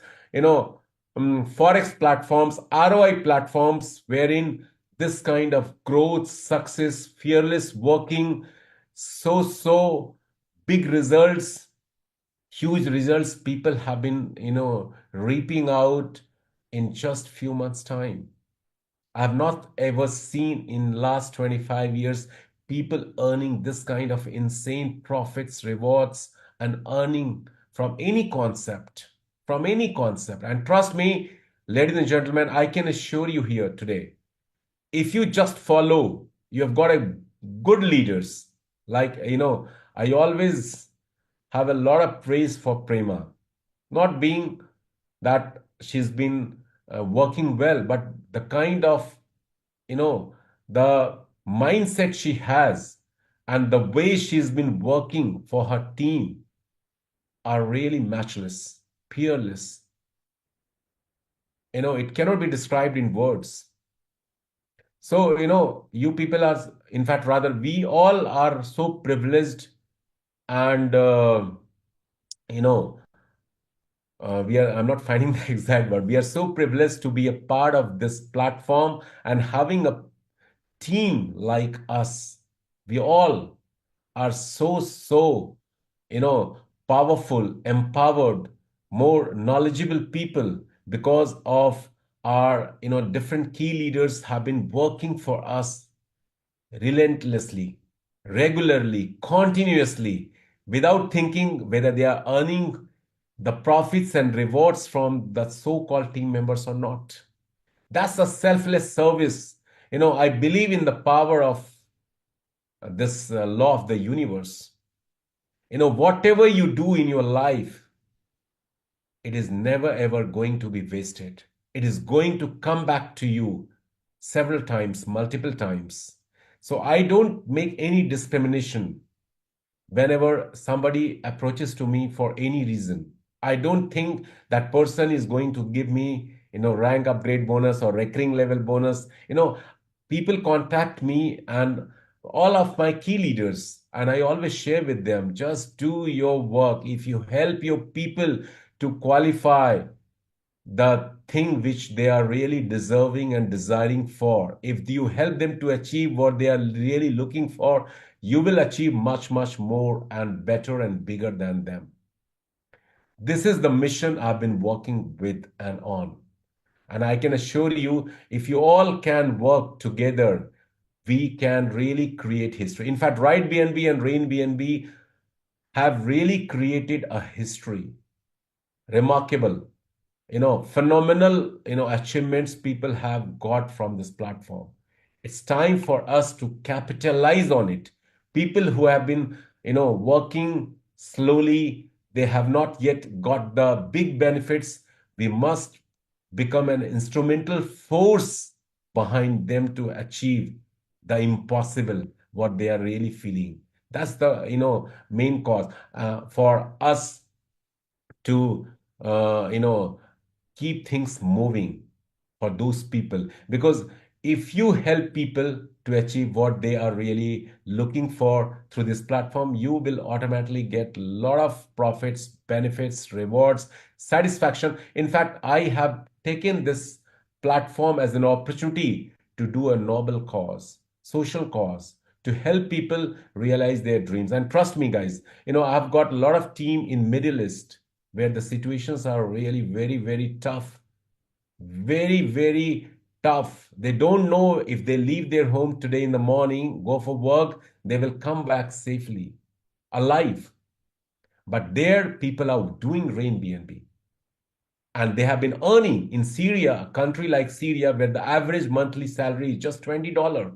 Forex platforms, ROI platforms, wherein this kind of growth, success, fearless working, so big results, huge results people have been, reaping out in just few months' time. I have not ever seen in last 25 years people earning this kind of insane profits, rewards, and earning from any concept, And trust me, ladies and gentlemen, I can assure you here today, if you just follow, you have got a good leaders. Like, I always have a lot of praise for Prema, not being that she's been working well, but the kind of, the mindset she has and the way she's been working for her team are really matchless, peerless. It cannot be described in words. So, you people are, in fact, rather, we all are so privileged and, I'm not finding the exact word. We are so privileged to be a part of this platform and having a team like us. We all are so, powerful, empowered, more knowledgeable people because of our, different key leaders have been working for us relentlessly, regularly, continuously, without thinking whether they are earning the profits and rewards from the so-called team members or not. That's a selfless service. I believe in the power of this law of the universe. Whatever you do in your life, it is never ever going to be wasted. It is going to come back to you several times, multiple times. So I don't make any discrimination whenever somebody approaches to me for any reason. I don't think that person is going to give me, rank upgrade bonus or recurring level bonus. People contact me and all of my key leaders, and I always share with them, just do your work. If you help your people to qualify the thing which they are really deserving and desiring for, if you help them to achieve what they are really looking for, you will achieve much more and better and bigger than them. This is the mission I've been working with and on. And I can assure you, if you all can work together we can really create history. In fact, Ridebnb and Rainbnb have really created a history. Remarkable, phenomenal, achievements people have got from this platform. It's time for us to capitalize on it. People who have been, working slowly, they have not yet got the big benefits. We must become an instrumental force behind them to achieve the impossible, what they are really feeling. That's the, main cause for us to keep things moving for those people. Because if you help people to achieve what they are really looking for through this platform, you will automatically get a lot of profits, benefits, rewards, satisfaction. In fact, I have taken this platform as an opportunity to do a noble cause, social cause, to help people realize their dreams. And trust me, guys, I've got a lot of team in Middle East where the situations are really very, very tough. Very, very tough. They don't know if they leave their home today in the morning, go for work, they will come back safely, alive. But there, people are doing Rainbnb. And they have been earning in Syria, a country like Syria, where the average monthly salary is just $20.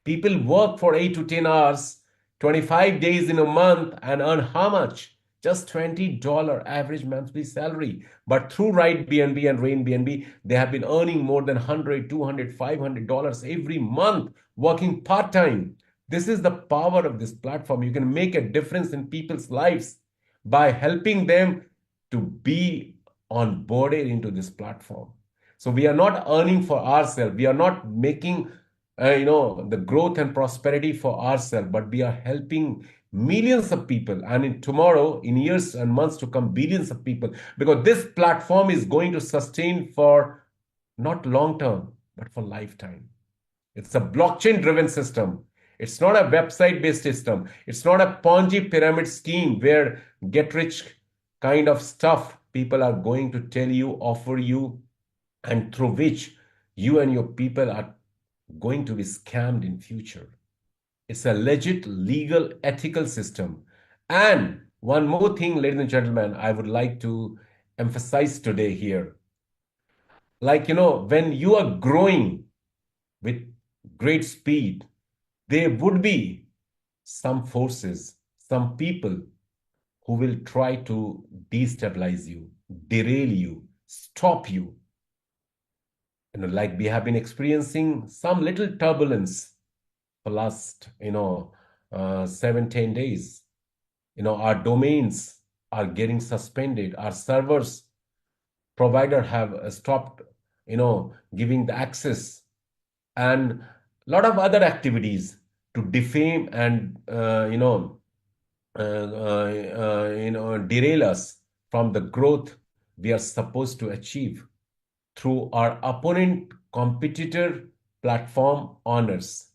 People work for 8 to 10 hours, 25 days in a month, and earn how much? Just $20 average monthly salary. But through Ridebnb and Rainbnb, they have been earning more than $100, $200, $500 every month, working part-time. This is the power of this platform. You can make a difference in people's lives by helping them to be onboarded into this platform. So we are not earning for ourselves. We are not making the growth and prosperity for ourselves, but we are helping millions of people, and in tomorrow, in years and months to come, billions of people, because this platform is going to sustain for not long term, but for lifetime. It's a blockchain driven system. It's not a website based system. It's not a Ponzi pyramid scheme where get rich kind of stuff people are going to tell you, offer you, and through which you and your people are going to be scammed in future. It's a legit, legal, ethical system. And one more thing, ladies and gentlemen, I would like to emphasize today here. Like, when you are growing with great speed, there would be some forces, some people who will try to destabilize you, derail you, stop you. Like we have been experiencing some little turbulence for last, 7, 10 days. Our domains are getting suspended. Our servers provider have stopped, giving the access, and a lot of other activities to defame and, derail us from the growth we are supposed to achieve through our opponent competitor platform owners.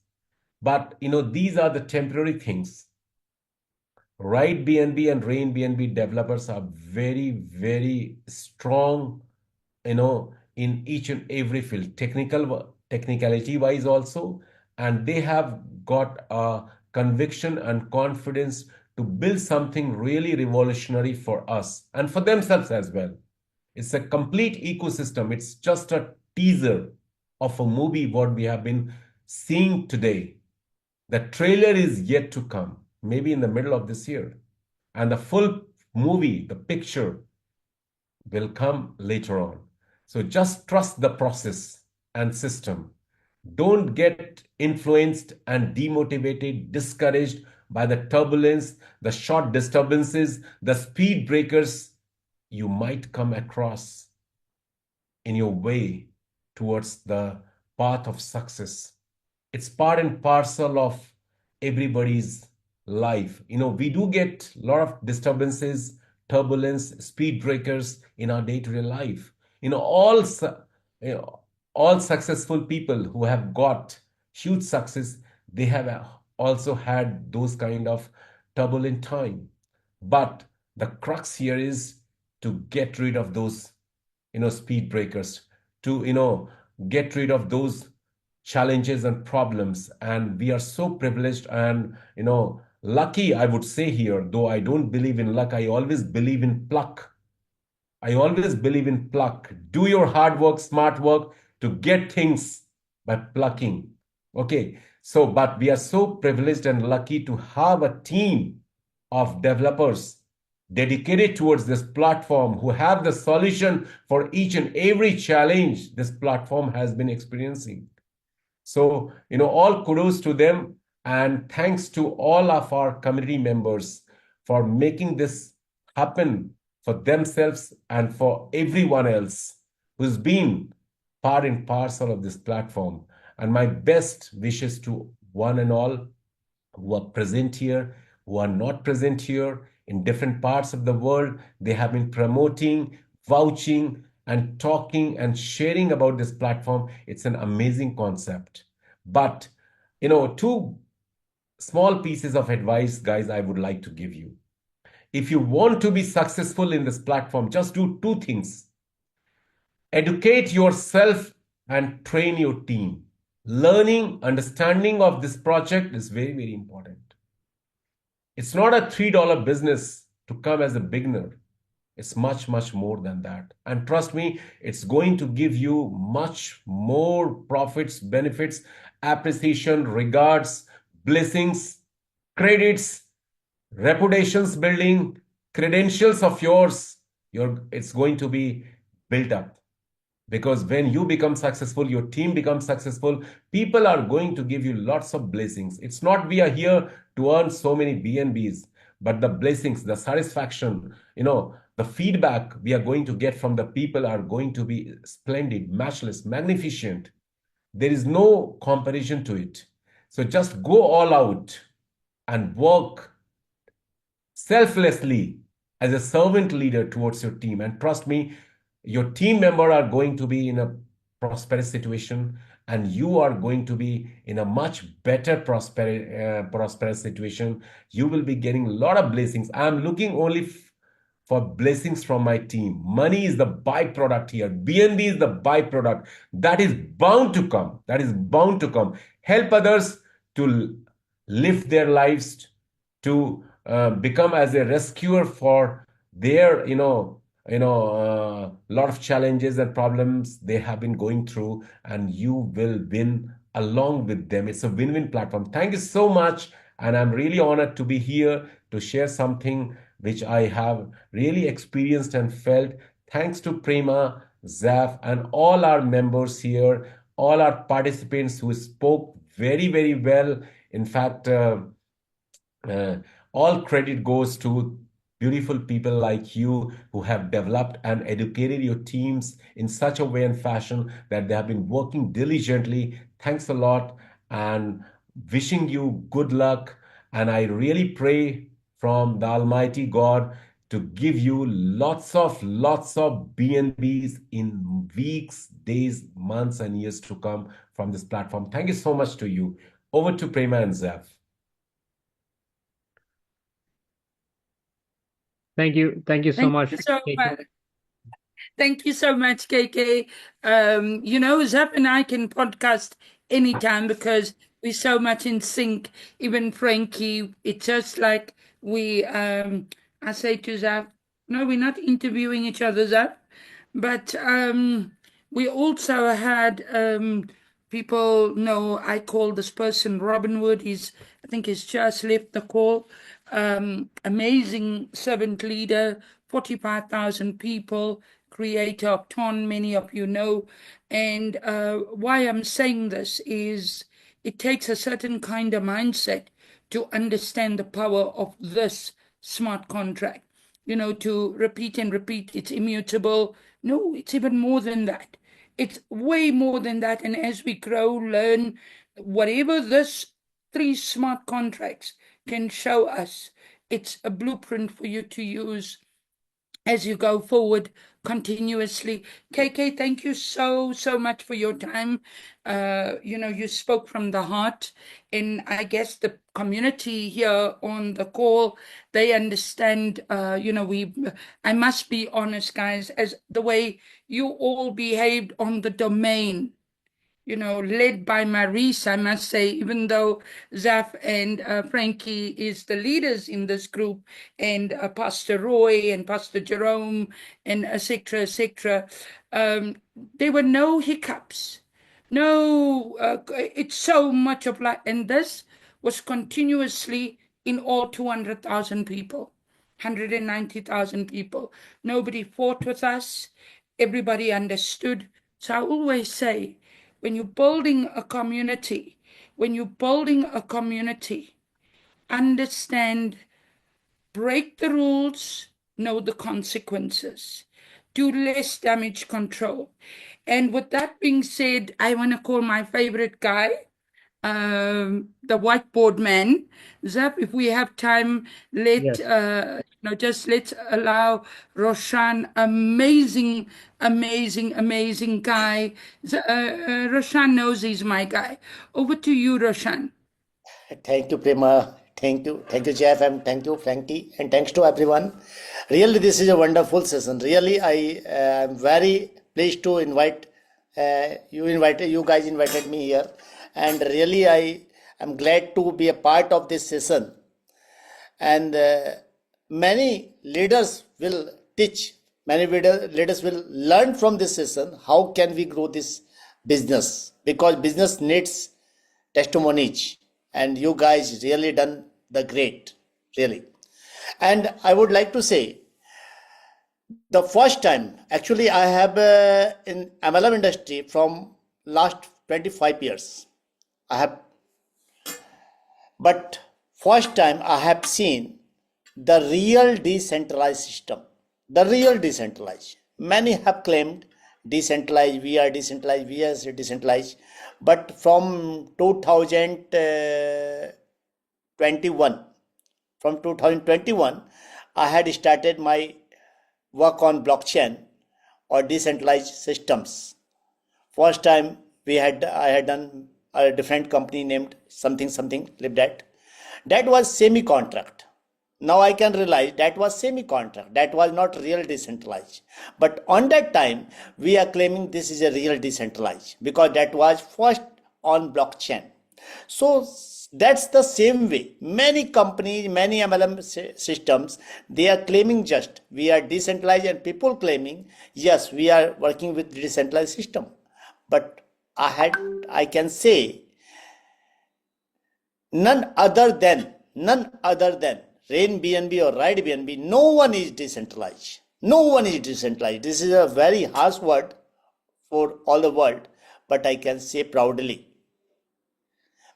But these are the temporary things. Ridebnb and Rainbnb developers are very, very strong, in each and every field, technicality wise also, and they have got a conviction and confidence to build something really revolutionary for us and for themselves as well. It's a complete ecosystem. It's just a teaser of a movie what we have been seeing today. The trailer is yet to come, maybe in the middle of this year. And the full movie, the picture, will come later on. So just trust the process and system. Don't get influenced and demotivated, discouraged by the turbulence, the short disturbances, the speed breakers you might come across in your way towards the path of success. It's part and parcel of everybody's life. We do get a lot of disturbances, turbulence, speed breakers in our day-to-day life. All successful people who have got huge success, they have also had those kind of turbulent time. But the crux here is to get rid of those, speed breakers, to, get rid of those challenges and problems. And we are so privileged and, lucky, I would say here, though I don't believe in luck, I always believe in pluck. I always believe in pluck. Do your hard work, smart work to get things by plucking. Okay. So, but we are so privileged and lucky to have a team of developers dedicated towards this platform who have the solution for each and every challenge this platform has been experiencing. So, all kudos to them, and thanks to all of our community members for making this happen for themselves and for everyone else who's been part and parcel of this platform. And my best wishes to one and all who are present here, who are not present here in different parts of the world. They have been promoting, vouching, and talking and sharing about this platform. It's an amazing concept. But, two small pieces of advice, guys, I would like to give you. If you want to be successful in this platform, just do two things. Educate yourself and train your team. Learning, understanding of this project is very, very important. It's not a $3 business to come as a beginner. It's much, much more than that. And trust me, it's going to give you much more profits, benefits, appreciation, regards, blessings, credits, reputations building, credentials of yours. It's going to be built up. Because when you become successful, your team becomes successful, people are going to give you lots of blessings. It's not we are here to earn so many BNBs, but the blessings, the satisfaction, the feedback we are going to get from the people are going to be splendid, matchless, magnificent. There is no comparison to it. So just go all out and work selflessly as a servant leader towards your team. And trust me, your team member are going to be in a prosperous situation, and you are going to be in a much better prosperous situation. You will be getting a lot of blessings. I'm looking only for blessings from my team. Money is the byproduct here. BNB is the byproduct. That is bound to come. That is bound to come. Help others to live their lives, to become as a rescuer for their, lot of challenges and problems they have been going through, and you will win along with them. It's a win-win platform. Thank you so much. And I'm really honored to be here to share something which I have really experienced and felt. Thanks to Prema, Zaf, and all our members here, all our participants who spoke very, very well. In fact, all credit goes to beautiful people like you who have developed and educated your teams in such a way and fashion that they have been working diligently. Thanks a lot, and wishing you good luck. And I really pray from the Almighty God to give you lots of BNBs in weeks, days, months, and years to come from this platform. Thank you so much to you. Over to Prema and Zaf. Thank you. Thank you so much. Thank you so much. Thank you so much, KK. Zap and I can podcast anytime because we're so much in sync. Even Frankie, it's just like I say to Zap, no, we're not interviewing each other, Zap. But we also had people know I call this person Robin Wood. I think he's just left the call. Amazing servant leader, 45,000 people, creator of Ton, many of you know. And why I'm saying this is it takes a certain kind of mindset to understand the power of this smart contract. To repeat and repeat, it's immutable. No, it's even more than that. It's way more than that. And as we grow, learn, whatever this 3 smart contracts can show us, it's a blueprint for you to use as you go forward continuously. KK, thank you so much for your time. You spoke from the heart, and I guess the community here on the call, they understand. I must be honest, guys, as the way you all behaved on the domain. led by Maurice, I must say, even though Zaf and Frankie is the leaders in this group, and Pastor Roy and Pastor Jerome, and et cetera, there were no hiccups. No, it's so much of like, and this was continuously in all 200,000 people, 190,000 people. Nobody fought with us. Everybody understood. So I always say, when you're building a community, understand, break the rules, know the consequences, do less damage control. And with that being said, I want to call my favorite guy, the whiteboard man. Zap, if we have time, Yes. let's allow Roshan, amazing guy. Roshan knows he's my guy. Over to you, Roshan. Thank you, Prema. Thank you, Jeff, and thank you, Frankie, and thanks to everyone. Really, this is a wonderful session. Really, I am very pleased to invite you guys invited me here, and really, I am glad to be a part of this session. And many leaders will teach. Many leaders will learn from this session. How can we grow this business? Because business needs testimonies, and you guys really done the great, really. And I would like to say, the first time, actually, I have in MLM industry from last 25 years. But first time I have seen the real decentralized system, Many have claimed decentralized, we are decentralized, but from 2021, I had started my work on blockchain or decentralized systems. First time I had done a different company named something like that. That was semi-contract. Now I can realize that was semi-contract. That was not real decentralized. But on that time, we are claiming this is a real decentralized because that was first on blockchain. So that's the same way. Many companies, many MLM systems, they are claiming just we are decentralized, and people claiming yes, we are working with decentralized system. But I can say none other than Rainbnb or Ridebnb, no one is decentralized. This is a very harsh word for all the world, but I can say proudly,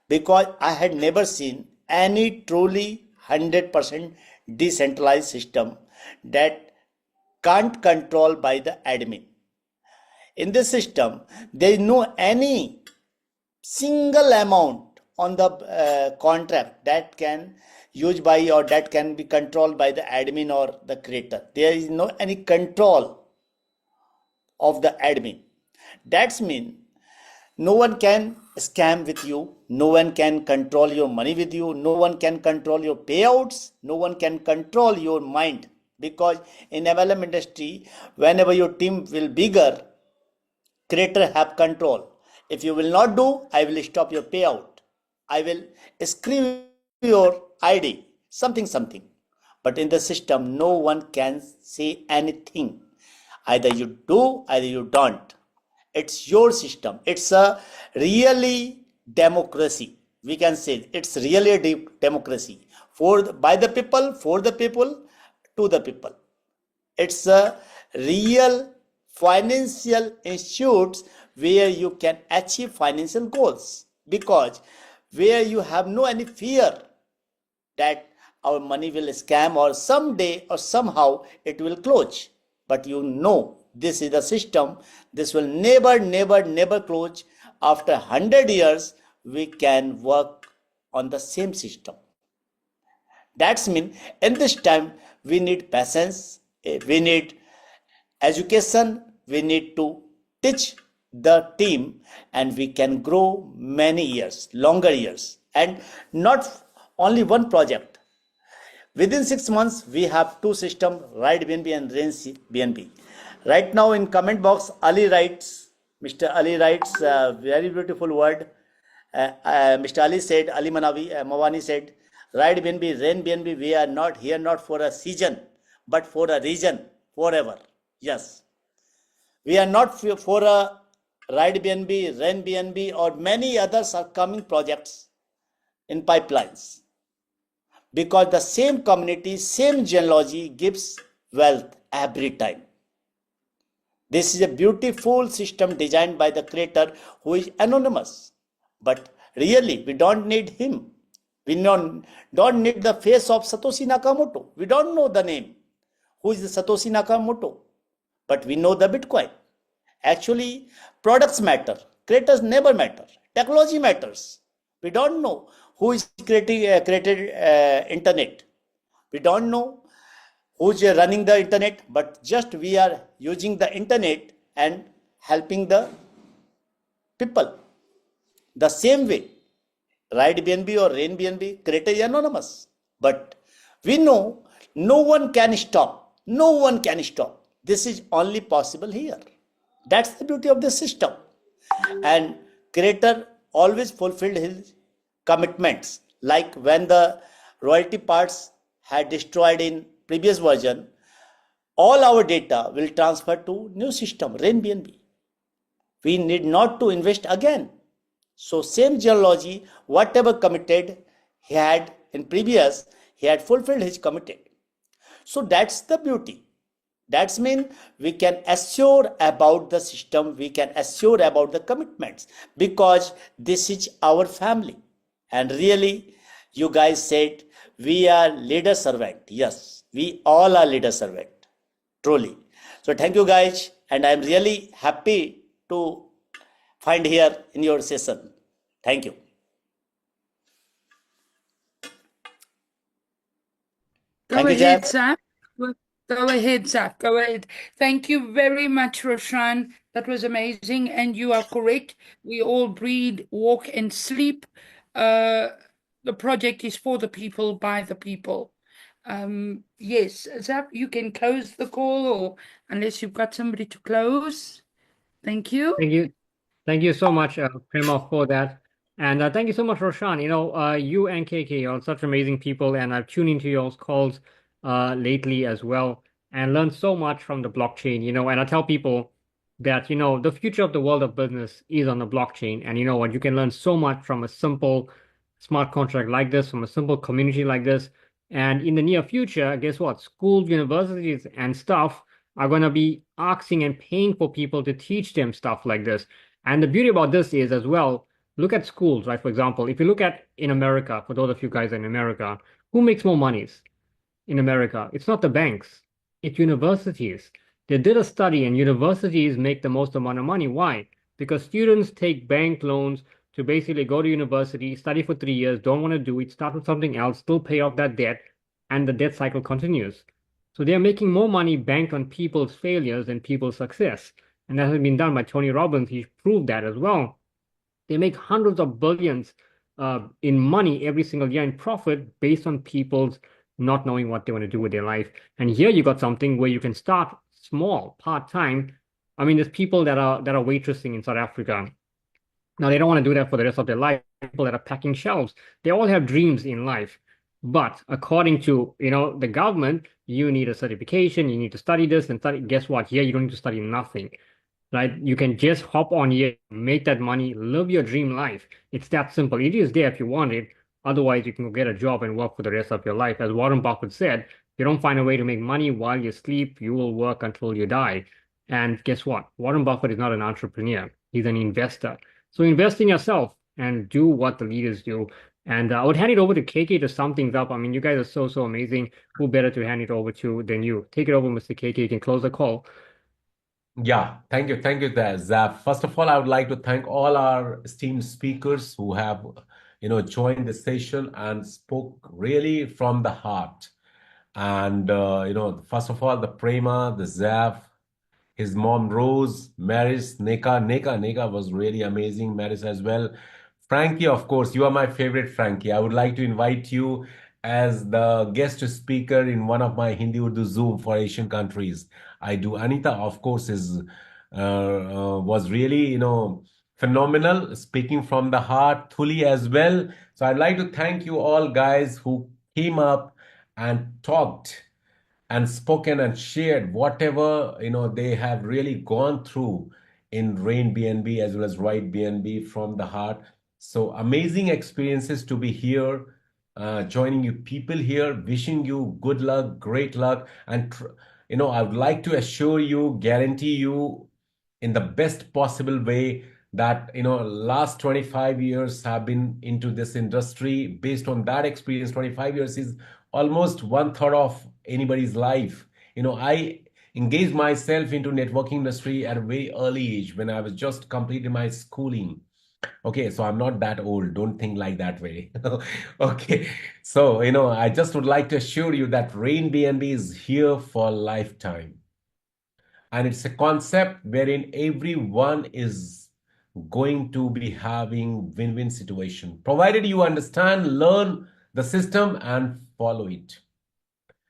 because I had never seen any truly 100% decentralized system that can't control by the admin. In this system, there is no any single amount on the contract that can used by or that can be controlled by the admin or the creator. There is no any control of the admin. That means no one can scam with you, no one can control your money with you, no one can control your payouts, no one can control your mind, because in MLM industry, whenever your team will bigger, creator have control. If you will not do, I will stop your payout. I will screw your ID, something. But in the system, no one can say anything. Either you do, either you don't. It's your system. It's a really democracy. We can say it's really a democracy by the people, for the people, to the people. It's a real financial institutes where you can achieve financial goals, because where you have no any fear that our money will scam or someday or somehow it will close. But you know, this is the system. This will never close. After 100 years, we can work on the same system. That's mean in this time, we need patience, we need education, we need to teach the team, and we can grow many years, longer years, and not only one project. Within 6 months, we have two systems, Ridebnb and Rainbnb. Right now in comment box, Ali writes Mr. Ali writes a very beautiful word. Mr. Ali said, Ali Mawani said, Ridebnb, Rainbnb, we are not here not for a season, but for a region forever. Yes. We are not for a Ridebnb, Rainbnb, or many others upcoming projects in pipelines. Because the same community, same genealogy gives wealth every time. This is a beautiful system designed by the creator who is anonymous. But really, we don't need him. We don't need the face of Satoshi Nakamoto. We don't know the name. Who is the Satoshi Nakamoto? But we know the Bitcoin. Actually, products matter. Creators never matter. Technology matters. We don't know who is created internet. We don't know who's running the internet, but just we are using the internet and helping the people. The same way, Ridebnb or Rainbnb, creator is anonymous. But we know no one can stop. No one can stop. This is only possible here. That's the beauty of the system. And creator always fulfilled his commitments. Like when the royalty parts had destroyed in previous version, all our data will transfer to new system, Rainbnb. We need not to invest again. So same genealogy, whatever committed he had in previous, he had fulfilled his committed. So that's the beauty. That's mean we can assure about the system, we can assure about the commitments because this is our family. And really, you guys said we are leader servant. Yes, we all are leader servant, truly. So thank you guys, and I'm really happy to find here in your session. Thank you. Go ahead, Zaf. Go ahead, Zaf. Go ahead. Thank you very much, Roshan. That was amazing, and you are correct. We all breathe, walk, and sleep. The project is for the people, by the people. Yes, Zaf, you can close the call, or unless you've got somebody to close. Thank you. Thank you. Thank you so much, Prema, for that. And thank you so much, Roshan. You know, you and KK are such amazing people, and I've tuned into your calls lately as well and learned so much from the blockchain, you know, and I tell people that, you know, the future of the world of business is on the blockchain. And you know what, you can learn so much from a simple smart contract like this, from a simple community like this. And in the near future, guess what? Schools, universities, and stuff are going to be asking and paying for people to teach them stuff like this. And the beauty about this is as well, look at schools, right? For example, if you look at in America, for those of you guys in America, who makes more monies in America? It's not the banks, it's universities. They did a study and universities make the most amount of money. Why? Because students take bank loans to basically go to university, study for 3 years, don't want to do it, start with something else, still pay off that debt, and the debt cycle continues. So they're making more money banked on people's failures than people's success. And that has been done by Tony Robbins. He proved that as well. They make hundreds of billions in money every single year in profit based on people's not knowing what they want to do with their life. And here you got something where you can start small, part-time. I mean, there's people that are waitressing in South Africa. Now, they don't want to do that for the rest of their life. People that are packing shelves, they all have dreams in life. But according to, you know, the government, you need a certification, you need to study this and study. Guess what? Here, you don't need to study nothing, right? You can just hop on here, make that money, live your dream life. It's that simple. It is there if you want it. Otherwise, you can go get a job and work for the rest of your life. As Warren Buffett said, if you don't find a way to make money while you sleep, you will work until you die. And guess what? Warren Buffett is not an entrepreneur. He's an investor. So invest in yourself and do what the leaders do. And I would hand it over to KK to sum things up. I mean, you guys are so, so amazing. Who better to hand it over to than you? Take it over, Mr. KK. You can close the call. Yeah, thank you, Zaf. First of all, I would like to thank all our esteemed speakers who have, joined the session and spoke really from the heart. And first of all, the Prema, the Zaf, his mom Rose, Maris, Neka was really amazing. Maris as well. Frankie, of course, you are my favorite, Frankie. I would like to invite you as the guest speaker in one of my Hindi Urdu Zoom for Asian countries. I do. Anita, of course, is was really, phenomenal, speaking from the heart, Thuli as well. So I'd like to thank you all guys who came up and talked and spoken and shared whatever they have really gone through in Rain BNB as well as Ridebnb from the heart. So amazing experiences to be here, joining you people here, wishing you good luck, great luck, and I would like to assure you, guarantee you in the best possible way that last 25 years have been into this industry. Based on that experience, 25 years is almost one third of anybody's life. I engaged myself into networking industry at a very early age when I was just completing my schooling. Okay, so I'm not that old. Don't think like that way. Okay, so I just would like to assure you that Rain BNB is here for a lifetime. And it's a concept wherein everyone is going to be having win-win situation, provided you understand, learn the system and follow it.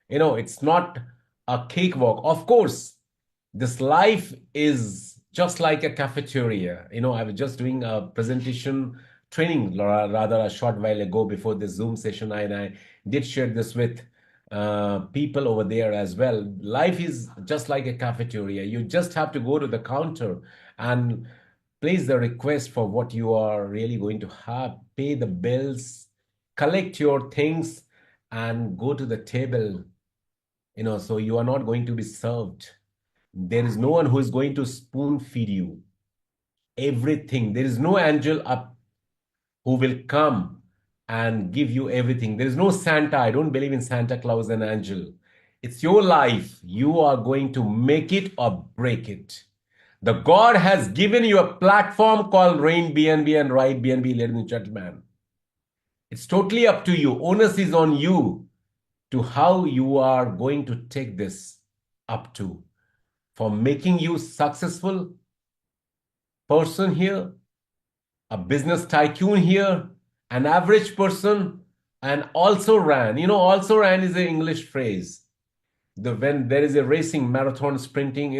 It's not a cakewalk. Of course, this life is just like a cafeteria. I was just doing a presentation training rather a short while ago before this Zoom session, and I did share this with people over there as well. Life is just like a cafeteria. You just have to go to the counter and place the request for what you are really going to have, pay the bills, collect your things, and go to the table. So you are not going to be served. There is no one who is going to spoon feed you everything. There is no angel up who will come and give you everything. There is no Santa. I don't believe in Santa Claus and angel. It's your life. You are going to make it or break it. The God has given you a platform called Rain BNB and Ridebnb, ladies and gentlemen. It's totally up to you. Onus is on you to how you are going to take this up to, for making you successful person here, a business tycoon here, an average person, and also ran. Also ran is an English phrase. When there is a racing, marathon, sprinting,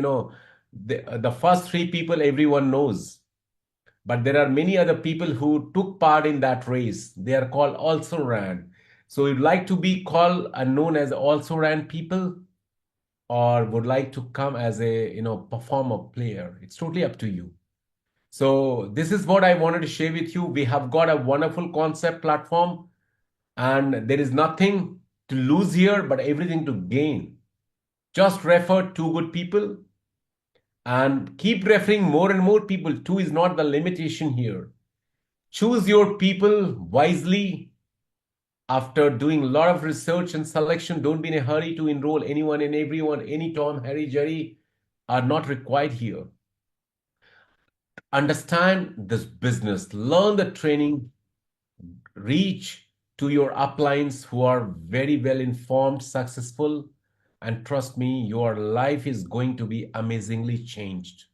the first three people everyone knows. But there are many other people who took part in that race. They are called also ran. So you'd like to be called and known as also ran people, or would like to come as a performer player. It's totally up to you. So this is what I wanted to share with you. We have got a wonderful concept platform, and there is nothing to lose here but everything to gain. Just refer two good people and keep referring more and more people. Two is not the limitation here. Choose your people wisely. After doing a lot of research and selection, don't be in a hurry to enroll anyone and everyone. Any Tom, Harry, Jerry are not required here. Understand this business, learn the training, reach to your uplines who are very well informed, successful, and trust me, your life is going to be amazingly changed.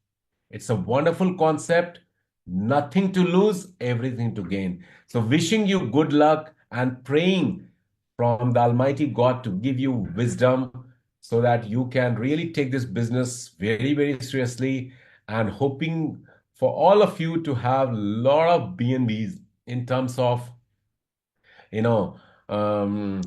It's a wonderful concept, nothing to lose, everything to gain. So wishing you good luck and praying from the Almighty God to give you wisdom so that you can really take this business very, very seriously, and hoping for all of you to have a lot of BNBs in terms of, you know, um,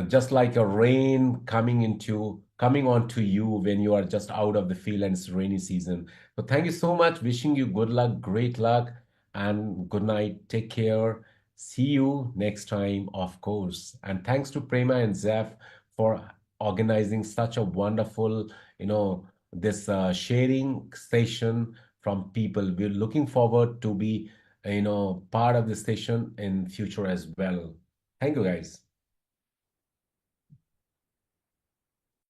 just like a rain coming onto you when you are just out of the field and it's rainy season. So thank you so much. Wishing you good luck, great luck, and good night. Take care. See you next time, of course. And thanks to Prema and Zeph for organizing such a wonderful, this sharing session from people. We're looking forward to be, part of the station in future as well. Thank you, guys.